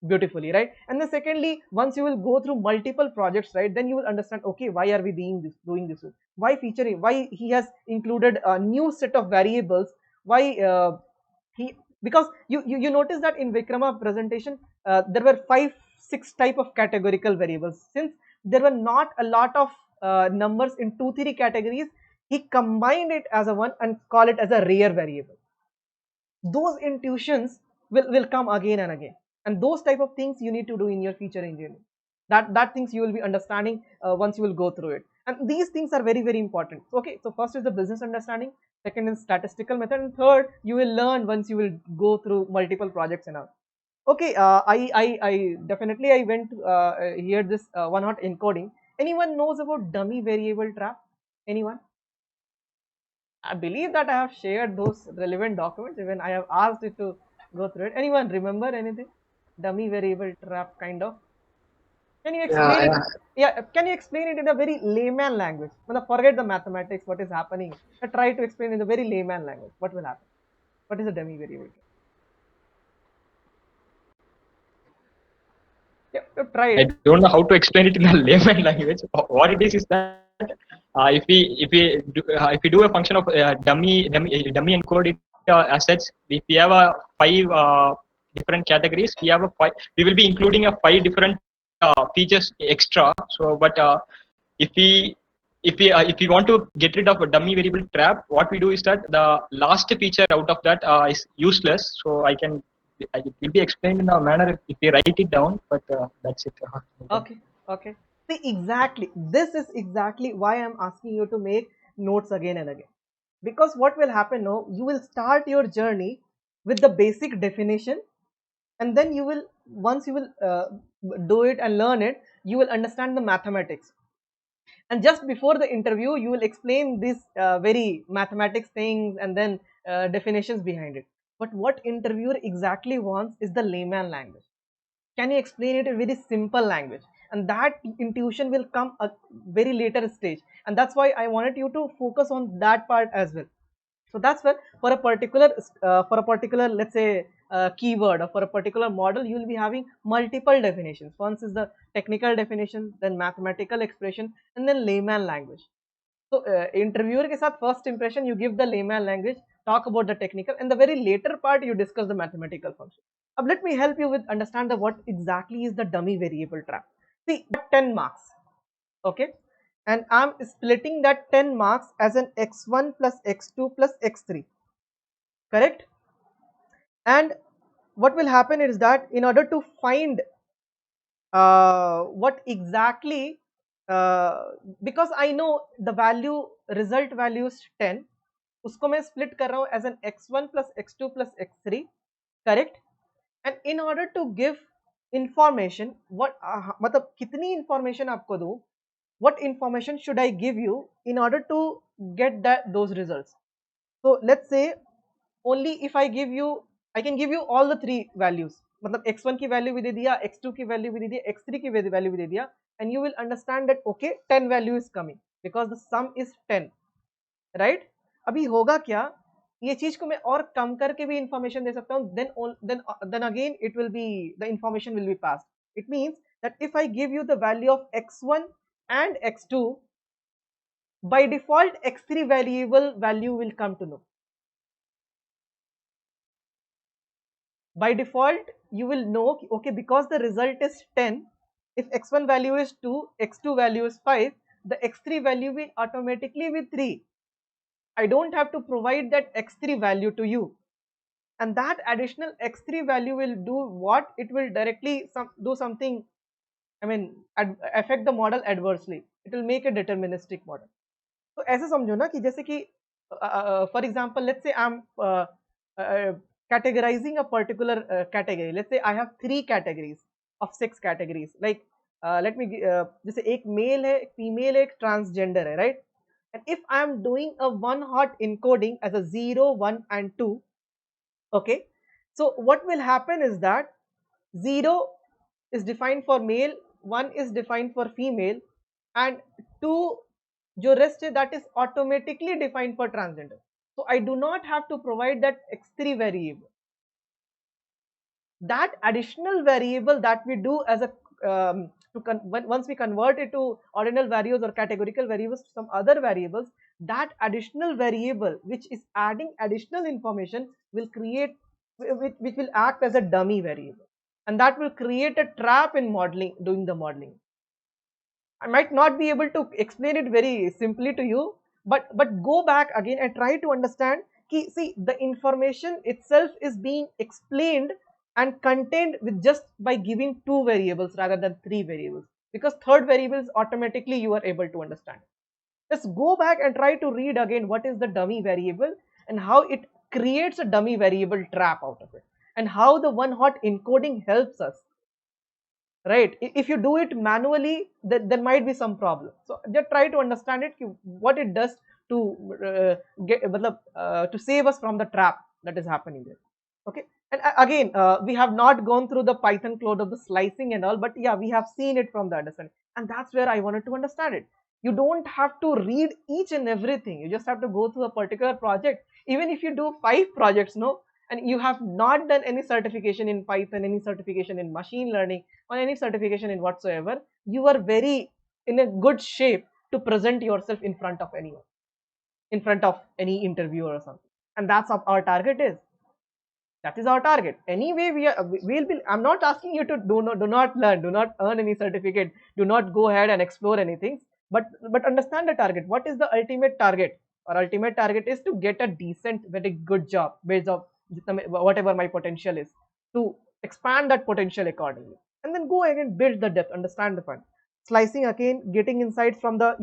beautifully, right? And then secondly, once you will go through multiple projects, right, then you will understand, okay, why are we doing this, why featuring, why he has included a new set of variables, why he, because you notice that in Vikrama presentation there were 5-6 type of categorical variables. Since there were not a lot of numbers in 2-3 categories, he combined it as a one and call it as a rare variable. Those intuitions will come again and again, and those type of things you need to do in your feature engineering. That things you will be understanding once you will go through it, and these things are very important. Okay, so first is the business understanding, second is statistical method, and third you will learn once you will go through multiple projects and all. Okay, I definitely I went here this one hot encoding. Anyone knows about dummy variable trap? Anyone? I believe that I have shared those relevant documents, even I have asked it to go through it. Anyone remember anything? Dummy variable trap kind of? Can you explain it? Yeah, can you explain it in a very layman language? Forget the mathematics, what is happening. Try to explain in a very layman language. What will happen? What is a dummy variable? Yeah, try I it. don't know how to explain it in a layman language. What it is that if we do a function of dummy encoded assets, if we have a 5 different categories, we will be including a 5 different features extra. So, but if we want to get rid of a dummy variable trap, what we do is that the last feature out of that is useless. So it will be explained in a manner if we write it down, but that's it. Okay. See, exactly. This is exactly why I'm asking you to make notes again and again. Because what will happen now, you will start your journey with the basic definition, and then you will, once you will do it and learn it, you will understand the mathematics. And just before the interview, you will explain these very mathematics things and then definitions behind it. But what interviewer exactly wants is the layman language. Can you explain it in very simple language? And that intuition will come a very later stage, and that's why I wanted you to focus on that part as well. So that's where for a particular let's say keyword, or for a particular model, you will be having multiple definitions. Once is the technical definition, then mathematical expression, and then layman language. So interviewer के साथ first impression you give the layman language, talk about the technical, and the very later part you discuss the mathematical function. Now let me help you with understand the what exactly is the dummy variable trap. See, 10 marks, okay, and I'm splitting that 10 marks as an x1 plus x2 plus x3, correct? And what will happen is that in order to find what exactly, because I know the value result value is 10, उसको मैं split कर रहा हूँ as an x1 plus x2 plus x3, correct? And in order to give information, what मतलब कितनी information आपको दूँ, what information should I give you in order to get those results? So let's say only if I give you, I can give you all the three values, मतलब x1 की value भी दे दिया, x2 की value भी दे दिया, x3 की value भी दे दिया, and you will understand that okay 10 value is coming because the sum is 10, right? अभी होगा क्या, ये चीज को मैं और कम करके भी information दे सकता हूँ, then again it will be, the information will be passed. It means that if I give you the value of x1 and x2, by default x3 variable value will come to know. By default you will know, okay, because the result is 10, if x1 value is 2, x2 value is 5, the x3 value will automatically be 3. I don't have to provide that x3 value to you, and that additional x3 value will do what? It will directly do something, I mean affect the model adversely. It will make a deterministic model. तो ऐसे समझो ना कि जैसे कि for example, let's say I'm categorizing a particular category. Let's say I have 3 categories of 6 categories. Like let me जैसे एक male है, एक female है, एक transgender है, right? And if I am doing a one hot encoding as a 0, 1 and 2, okay, so what will happen is that 0 is defined for male, 1 is defined for female, and 2 जो rest है, that is automatically defined for transgender. So I do not have to provide that x3 variable. That additional variable that we do as a once we convert it to ordinal values or categorical variables to some other variables, that additional variable which is adding additional information will create, which will act as a dummy variable, and that will create a trap in modeling, doing the modeling. I might not be able to explain it very simply to you, but go back again and try to understand. See, the information itself is being explained and contained with just by giving 2 variables rather than 3 variables, because third variables automatically you are able to understand. Just go back and try to read again what is the dummy variable and how it creates a dummy variable trap out of it, and how the one hot encoding helps us. Right? If you do it manually, there might be some problem. So just try to understand it, what it does to to save us from the trap that is happening there. Okay. And again, we have not gone through the Python code of the slicing and all, but yeah, we have seen it from the understanding, and that's where I wanted to understand it. You don't have to read each and everything. You just have to go through a particular project. Even if you do 5 projects, no, and you have not done any certification in Python, any certification in machine learning, or any certification in whatsoever, you are very in a good shape to present yourself in front of anyone, in front of any interviewer or something. And that's what our target is. That is our target. Anyway, we'll be. I'm not asking you to do not learn, do not earn any certificate, do not go ahead and explore anything. But understand the target. What is the ultimate target? Our ultimate target is to get a decent, very good job based on whatever my potential is, to expand that potential accordingly, and then go again, build the depth, understand the fun. Slicing again, getting insights from the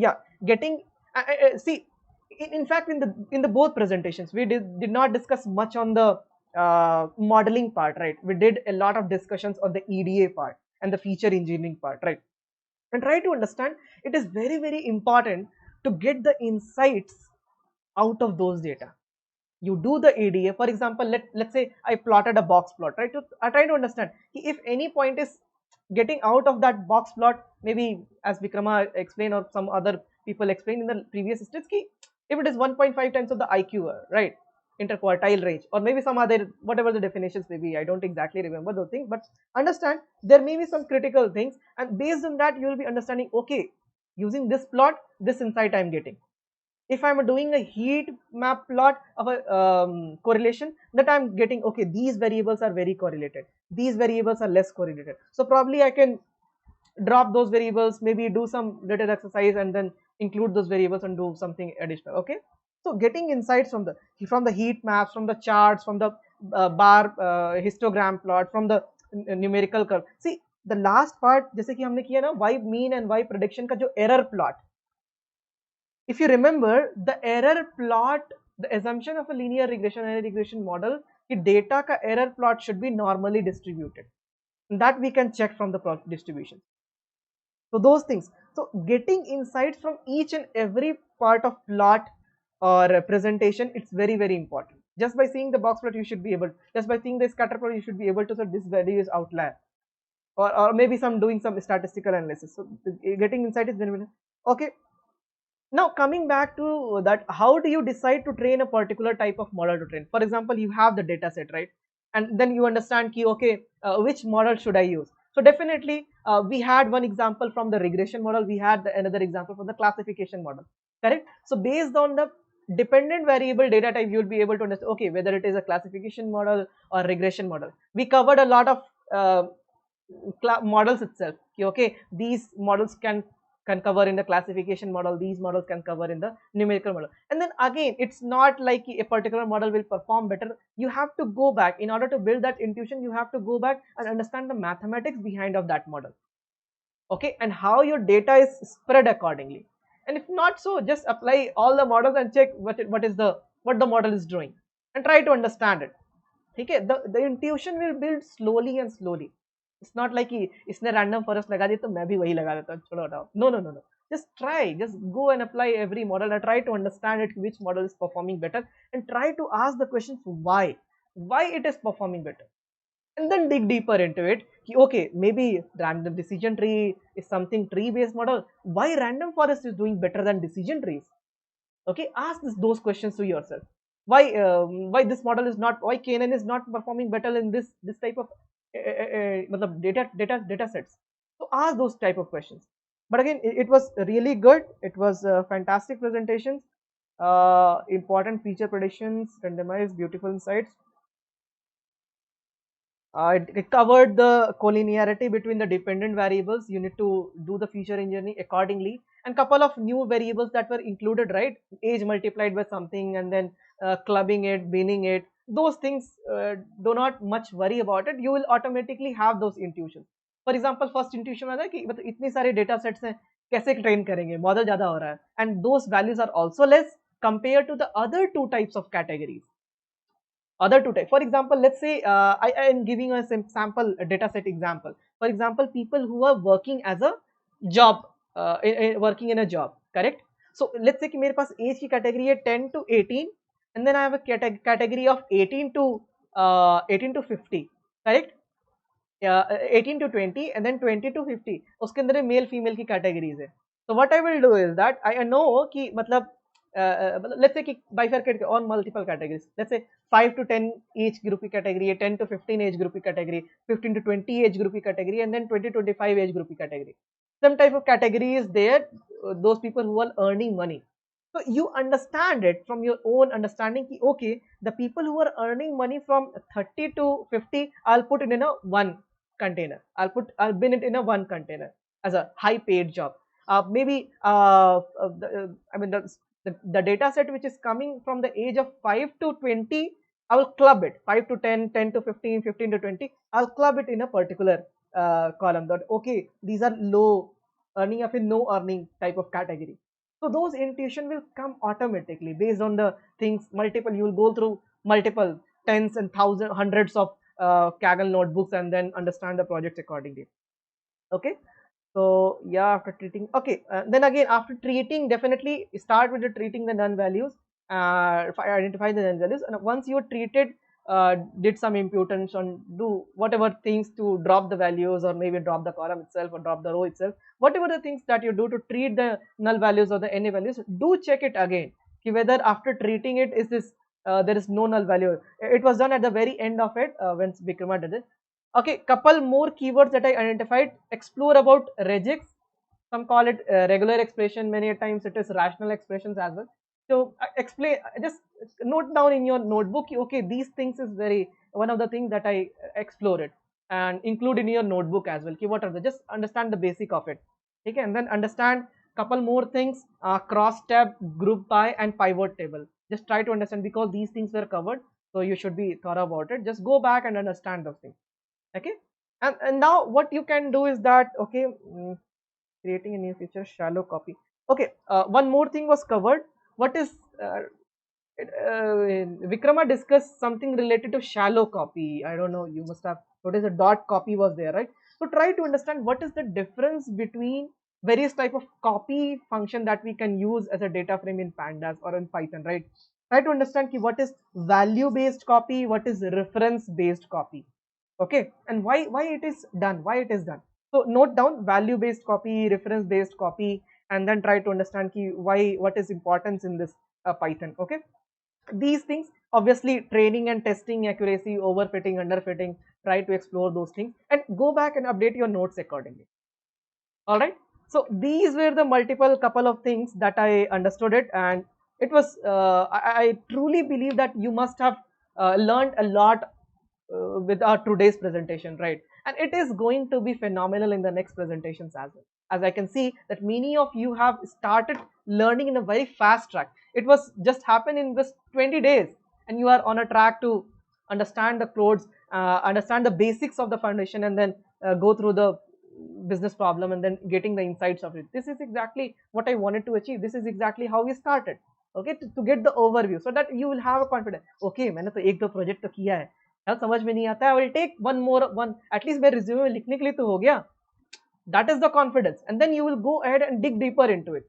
getting see. In fact, in the both presentations, we did not discuss much on the modeling part, right? We did a lot of discussions on the EDA part and the feature engineering part, right? And try to understand, it is very, very important to get the insights out of those data. You do the EDA, for example, let's say I plotted a box plot, right? I try to understand if any point is getting out of that box plot, maybe as Vikrama explained or some other people explained in the previous slides, if it is 1.5 times of the IQ, right? Interquartile range, or maybe some other, whatever the definitions may be, I don't exactly remember those things, but understand there may be some critical things, and based on that you will be understanding, okay, using this plot, this insight I'm getting. If I'm doing a heat map plot of a correlation, that I'm getting, okay, these variables are very correlated, these variables are less correlated, so probably I can drop those variables, maybe do some little exercise and then include those variables and do something additional. Okay, so getting insights from the heat maps, from the charts, from the bar histogram plot, from the numerical curve. See, the last part जैसे कि हमने किया ना, y mean and y prediction का जो error plot, if you remember the error plot, the assumption of a linear regression model, the data ka error plot should be normally distributed. That we can check from the plot distribution. So those things. So getting insights from each and every part of plot or presentation, it's very, very important. Just by seeing the box plot, you should be able, just by seeing the scatter plot, you should be able to say this value is outlier, or maybe some doing some statistical analysis. So getting insight is very, very okay. Now coming back to that, how do you decide to train a particular type of model to train? For example, you have the data set, right? And then you understand ki, okay, which model should I use? So definitely we had one example from the regression model, we had another example from the classification model, correct? So based on the dependent variable data type, you will be able to understand, okay, whether it is a classification model or regression model. We covered a lot of models itself. Okay, these models can cover in the classification model, these models can cover in the numerical model. And then again, it's not like a particular model will perform better. You have to go back in order to build that intuition. You have to go back and understand the mathematics behind of that model, okay, and how your data is spread accordingly. And if not so, just apply all the models and check what the model is doing and try to understand it. Okay, the intuition will build slowly and slowly. It's not like कि इसने random forest लगा दी तो मैं भी वही लगा देता हूँ, छोड़ो हटाओ. No. Just try, just go and apply every model and try to understand it, which model is performing better, and try to ask the questions why it is performing better, and then dig deeper into it. Okay, maybe random decision tree is something tree based model. Why random forest is doing better than decision trees? Okay, ask those questions to yourself. Why this model is not, why KNN is not performing better in this type of data sets? So ask those type of questions. But again, it was really good. It was fantastic presentations, important feature predictions, randomized, beautiful insights. It covered the collinearity between the dependent variables. You need to do the feature engineering accordingly, and couple of new variables that were included, right? Age multiplied by something, and then clubbing it, binning it. Those things, do not much worry about it. You will automatically have those intuitions. For example, first intuition was कि मतलब इतने सारे data sets हैं, कैसे train करेंगे? Model ज़्यादा हो रहा है, and those values are also less compared to the other two types of categories. Other two types. For example, let's say I am giving a sample data set example. For example, people who are working as a job, working in a job, correct? So let's say कि मेरे पास age की category है 10 to 18, and then I have a category of 18 to 50, correct? 18 to 20, and then 20 to 50. उसके अंदर male female की categories है. So what I will do is that I know कि मतलब let's say कि bifurcate on multiple categories. Let's say 5 to 10 age group की category, 10 to 15 age group की category, 15 to 20 age group की category, and then 20 to 25 age group की category. Some type of category is there, those people who are earning money. So you understand it from your own understanding ki, okay, the people who are earning money from 30 to 50, I'll put it in a one container. I'll bin it in a one container as a high paid job. Maybe I mean the data set which is coming from the age of 5 to 20, I will club it 5 to 10, 10 to 15, 15 to 20. I'll club it in a particular column. That okay, these are low earning or no earning type of category. So those intuition will come automatically based on the things. Multiple, you will go through multiple tens and thousands, hundreds of Kaggle notebooks, and then understand the projects accordingly. Okay. So yeah, after treating, okay, then again after treating, definitely start with the treating the null values, identify the null values, and once you treated, did some imputance and do whatever things to drop the values, or maybe drop the column itself or drop the row itself, whatever the things that you do to treat the null values or the NA values, do check it again whether after treating it is this there is no null value. It was done at the very end of it when Bikrama did it. Okay, couple more keywords that I identified. Explore about regex. Some call it regular expression. Many times it is rational expressions as well. So explain. Just note down in your notebook. Okay, these things is very one of the things that I explore it, and include in your notebook as well. Okay, what are the, just understand the basic of it. Okay, and then understand couple more things. Cross tab, group by, and pivot table. Just try to understand because these things were covered. So you should be thorough about it. Just go back and understand those things. Okay, and now what you can do is that, okay, creating a new feature, shallow copy. Okay, one more thing was covered. What is Vikrama discussed something related to shallow copy. I don't know, you must have noticed a dot copy was there, right? So try to understand what is the difference between various type of copy function that we can use as a data frame in pandas or in Python, right? Try to understand what is value based copy, what is reference based copy, okay, and why it is done, so note down value based copy, reference based copy, and then try to understand why, what is importance in this Python, okay. These things, obviously training and testing accuracy, overfitting, underfitting, try to explore those things and go back and update your notes accordingly. All right, so these were the multiple couple of things that I understood it, and it was I truly believe that you must have learned a lot with our today's presentation, right? And it is going to be phenomenal in the next presentations as well. As I can see that many of you have started learning in a very fast track. It was just happened in just 20 days, and you are on a track to understand the codes, understand the basics of the foundation, and then go through the business problem and then getting the insights of it. This is exactly what I wanted to achieve. This is exactly how we started, okay, to get the overview so that you will have a confidence. Okay, मैंने तो एक दो project तो किया है यार, समझ में नहीं आता है, I will take one more one, at least मेरे रिज्यूमे में लिखने के लिए तो हो गया. That is the confidence, and then you will go ahead and dig deeper into it.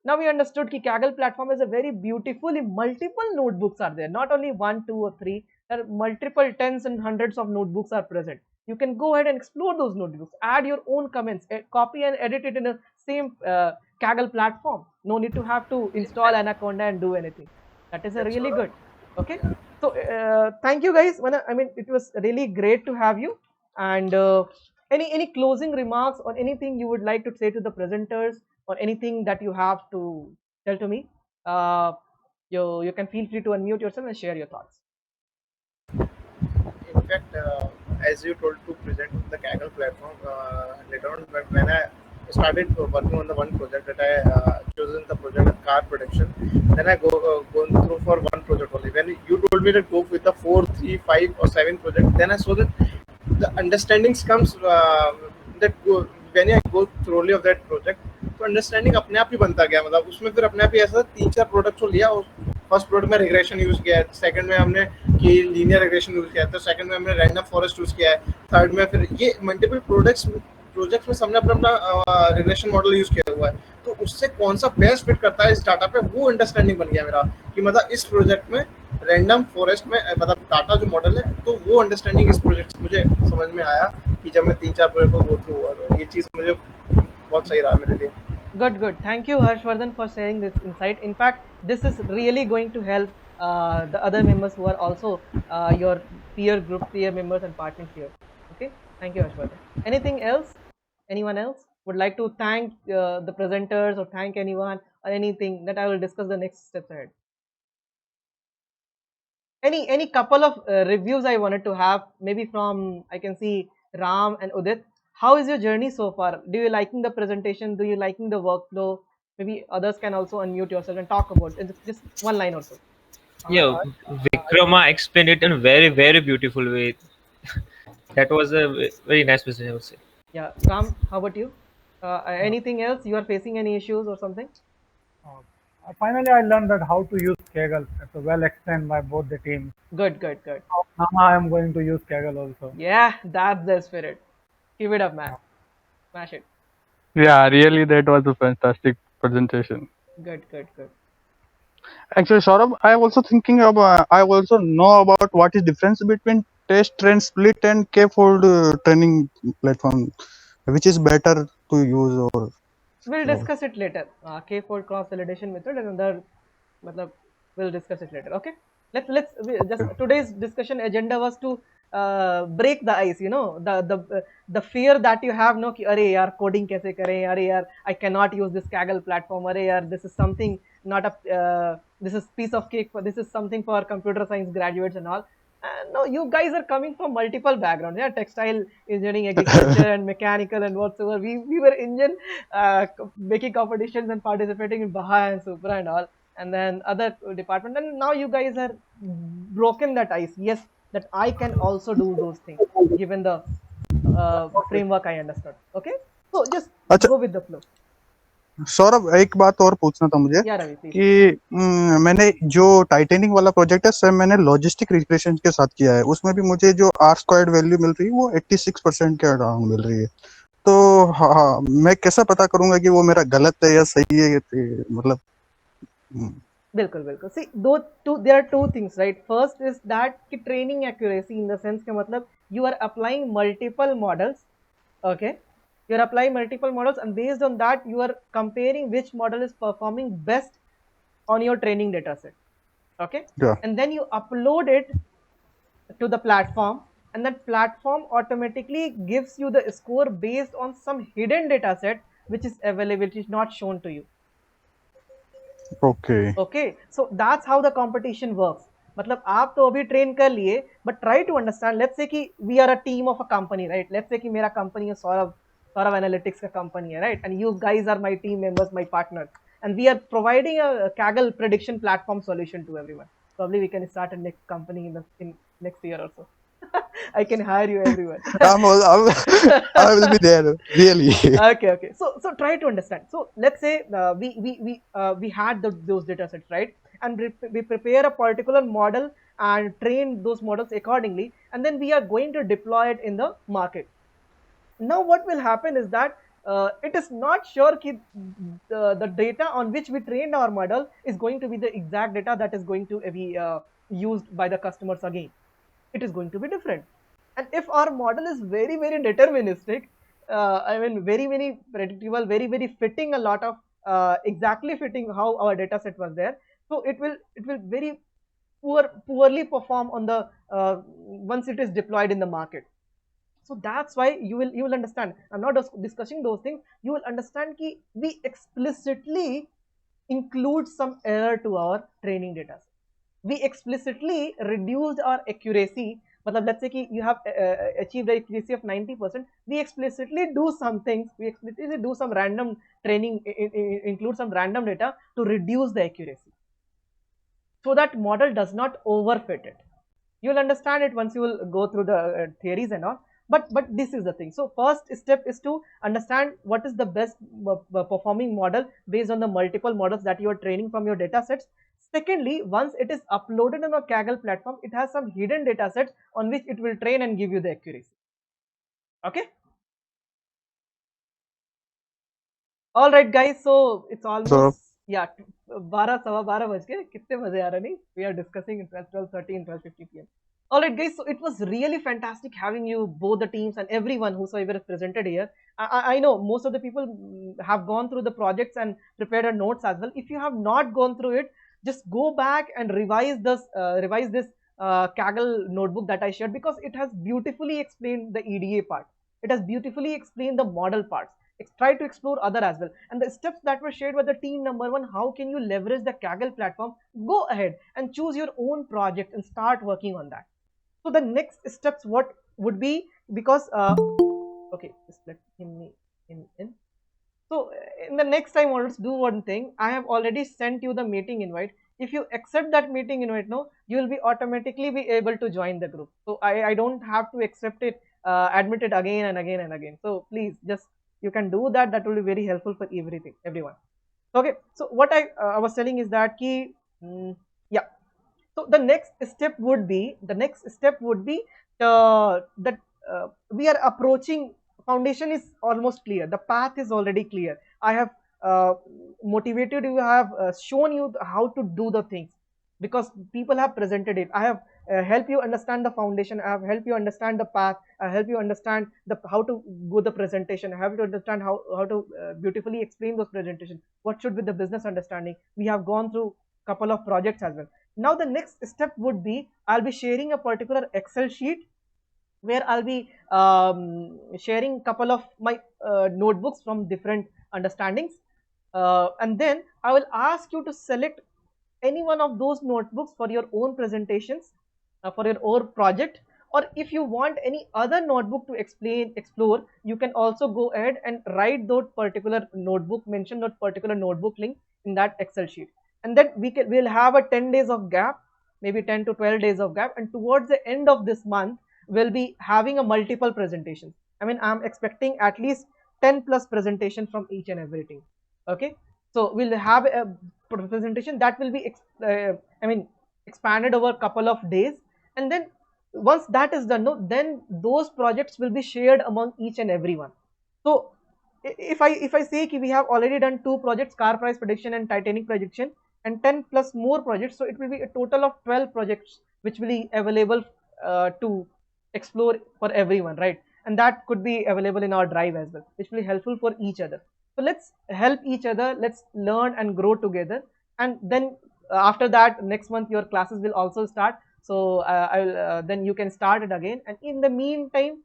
Now we understood that Kaggle platform is a very beautifully multiple notebooks are there, not only one, two, or three. There are multiple tens and hundreds of notebooks are present. You can go ahead and explore those notebooks, add your own comments, copy and edit it in a same Kaggle platform. No need to have to install Anaconda and do anything. That is a really good. Okay, so thank you guys. I mean, it was really great to have you. And any closing remarks or anything you would like to say to the presenters, or anything that you have to tell to me, you can feel free to unmute yourself and share your thoughts. In fact, as you told to present the Kaggle platform, later on when I started working on the one project that I chosen the project of car production, then I gone through for one project only. When you told me to go with the 4, 3, 5 or 7 project, then I saw that the understandings comes when I go thoroughly of that project, तो understanding अपने आप ही बनता गया. मतलब उसमें फिर अपने आप ही ऐसा 3-4 प्रोडक्ट्स को लिया. फर्स्ट प्रोडक्ट में रिग्रेशन यूज किया है, सेकंड में हमने कि लीनियर रिग्रेशन यूज किया है, तो सेकंड में हमने रैंडम फॉरेस्ट यूज किया है, थर्ड में फिर ये मल्टीपल प्रोजेक्ट्स में हमने अपना रिग्रेशन मॉडल यूज किया हुआ है. तो उससे कौन सा बेस्ट फिट करता है इस डाटा पे, वो अंडरस्टैंडिंग बन गया मेरा कि मतलब इस प्रोजेक्ट में रैंडम फॉरेस्ट में मतलब डाटा जो मॉडल है, तो वो अंडरस्टैंडिंग इस प्रोजेक्ट मुझे समझ में आया कि जब मैं 3-4 प्रोजेक्ट को गो थ्रू हुआ. तो ये चीज़ मुझे बहुत सही रहा मेरे लिए. Good. Thank you, Harshvardhan, for sharing this insight. In fact, this is really going to help the other members who are also your peer group, peer members and partners here. Okay, thank you, Harshvardhan. Anything else? Anyone else would like to thank the presenters or thank anyone or anything that I will discuss the next steps ahead? Any couple of reviews I wanted to have, maybe from, I can see Ram and Udit. How is your journey so far? Do you liking the presentation? Do you liking the workflow? Maybe others can also unmute yourself and talk about it. Just one line or so. Yeah, Vikrama explained it in a very, very beautiful way. That was a very nice message, I would say. Yeah, Ram, how about you? Anything else? You are facing any issues or something? Finally, I learned that how to use Kaggle. It's well explained by both the teams. Good. Now I am going to use Kaggle also. Yeah, that's the spirit. Keep it up, man. Smash it. Yeah, really, that was a fantastic presentation. Good. Actually, Saurabh, I also thinking about. I also know about what is difference between test train split and K-fold training platform, which is better to use. Or we'll discuss it later. K-fold cross validation method and other. We'll discuss it later. Okay. Let's just today's discussion agenda was to break the ice. You know, the fear that you have. No, कि अरे यार coding कैसे करें? अरे यार I cannot use this Kaggle platform. अरे यार this is something not a this is piece of cake. This is something for computer science graduates and all. No, you guys are coming from multiple backgrounds. Yeah, textile engineering, agriculture, and mechanical, and whatsoever. We were Indian making competitions and participating in Baha and Supra and all, and then other department. And now you guys are broken that ice. Yes, that I can also do those things given the framework I understood. Okay, so just go with the flow. Saurabh, एक बात और पूछना था मुझे Yeah, Ravi, please. कि मैंने जो टाइटेनिंग वाला प्रोजेक्ट है सर, मैंने लॉजिस्टिक रिग्रेशन के साथ किया है, उसमें भी मुझे जो आर स्क्वायर्ड वैल्यू मिल रही है वो 86% के अराउंड मिल रही है। तो हाँ, मैं कैसा पता करूंगा कि वो मेरा गलत है या सही है, मतलब बिल्कुल बिल्कुल सी there are two things, right? First is that कि training accuracy in the sense के मतलब you are applying multiple models, okay? You are applying multiple models and based on that you are comparing which model is performing best on your training data set, okay? Yeah. And then you upload it to the platform and that platform automatically gives you the score based on some hidden data set which is available, which is not shown to you. Okay, so that's how the competition works. मतलब आप तो अभी train कर लिए, but try to understand. Let's say कि we are a team of a company, right? Let's say कि मेरा company है सौरभ Analytics का company है, right? And you guys are my team members, my partners, and we are providing a Kaggle prediction platform solution to everyone. Probably we can start a next company in next year or so. I can hire you, everyone. I will be there, really. Okay. So try to understand. So let's say we had those data sets, right? And we prepare a particular model and train those models accordingly, and then we are going to deploy it in the market. Now what will happen is that it is not sure that the data on which we trained our model is going to be the exact data that is going to be used by the customers again. It is going to be different. And if our model is very deterministic, I mean very predictable, very fitting a lot of exactly fitting how our data set was there, so it will very poorly perform on the once it is deployed in the market. So that's why you will understand. I'm not discussing those things. You will understand that we explicitly include some error to our training data. We explicitly reduced our accuracy. Matlab, let's say कि you have achieved an accuracy of 90%. We explicitly do some things. We explicitly do some random training, include some random data to reduce the accuracy, so that model does not overfit it. You'll understand it once you will go through the theories and all. But this is the thing. So first step is to understand what is the best performing model based on the multiple models that you are training from your data sets. Secondly, once it is uploaded on a Kaggle platform, it has some hidden data sets on which it will train and give you the accuracy. Okay. All right, guys. So it's almost 12 बज गए. कितने मजे आ रहे नहीं? We are discussing in 12:30 12:50 p.m. All right, guys. So it was really fantastic having you, both the teams and everyone whosoever is presented here. I know most of the people have gone through the projects and prepared notes as well. If you have not gone through it, just go back and revise this Kaggle notebook that I shared, because it has beautifully explained the EDA part. It has beautifully explained the model parts. Try to explore other as well, and the steps that were shared by the team number one. How can you leverage the Kaggle platform? Go ahead and choose your own project and start working on that. So the next steps what would be, because okay, just let him in. So in the next time, let's do one thing. I have already sent you the meeting invite. If you accept that meeting invite now, you will be automatically be able to join the group. So I don't have to accept it, admit it again and again and again. So please just, you can do that. That will be very helpful for everyone. Okay. So what I was telling is that yeah. So the next step would be that we are approaching. Foundation is almost clear. The path is already clear. I have motivated you. I have shown you how to do the things, because people have presented it. I have helped you understand the foundation. I have helped you understand the path. I help you understand how to go the presentation. I have to understand how to beautifully explain those presentations. What should be the business understanding? We have gone through couple of projects as well. Now the next step would be, I'll be sharing a particular Excel sheet where I'll be sharing couple of my notebooks from different understandings, and then I will ask you to select any one of those notebooks for your own presentations, for your own project. Or if you want any other notebook to explore, you can also go ahead and write that particular notebook, mention that particular notebook link in that Excel sheet, and then we'll have a 10 days of gap, maybe 10 to 12 days of gap, and towards the end of this month we'll be having a multiple presentations. I mean, I'm expecting at least 10 plus presentations from each and every team. Okay, so we'll have a presentation that will be expanded over a couple of days, and then once that is done, no, then those projects will be shared among each and everyone. So if I say we have already done 2 projects, car price prediction and Titanic prediction, and 10 plus more projects, so it will be a total of 12 projects which will be available to explore for everyone, right? And that could be available in our drive as well, which will be helpful for each other. So let's help each other, let's learn and grow together, and then after that next month your classes will also start. So then you can start it again, and in the meantime,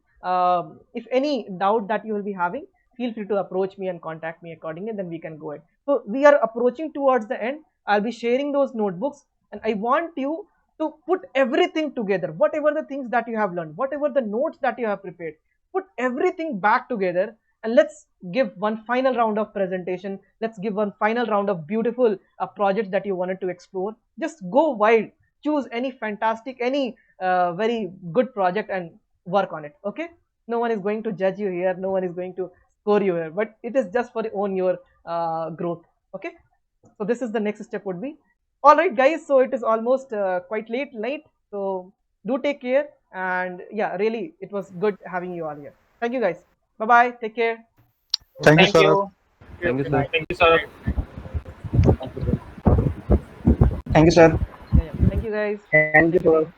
if any doubt that you will be having, feel free to approach me and contact me accordingly, then we can go ahead. So we are approaching towards the end. I'll be sharing those notebooks, and I want you to put everything together, whatever the things that you have learned, whatever the notes that you have prepared, put everything back together, and let's give one final round of presentation. Let's give one final round of beautiful projects that you wanted to explore. Just go wild, choose any fantastic, any very good project and work on it. Okay, no one is going to judge you here, no one is going to score you here, but it is just for own your growth. Okay, so this is the next step would be. All right guys, so it is almost quite late night, so do take care, and yeah, really it was good having you all here. Thank you guys. Bye bye, take care. Thank you, Saurabh. Thank you, sir. Thank you, sir. Thank you, sir. Yeah, thank you guys. Thank you, sir.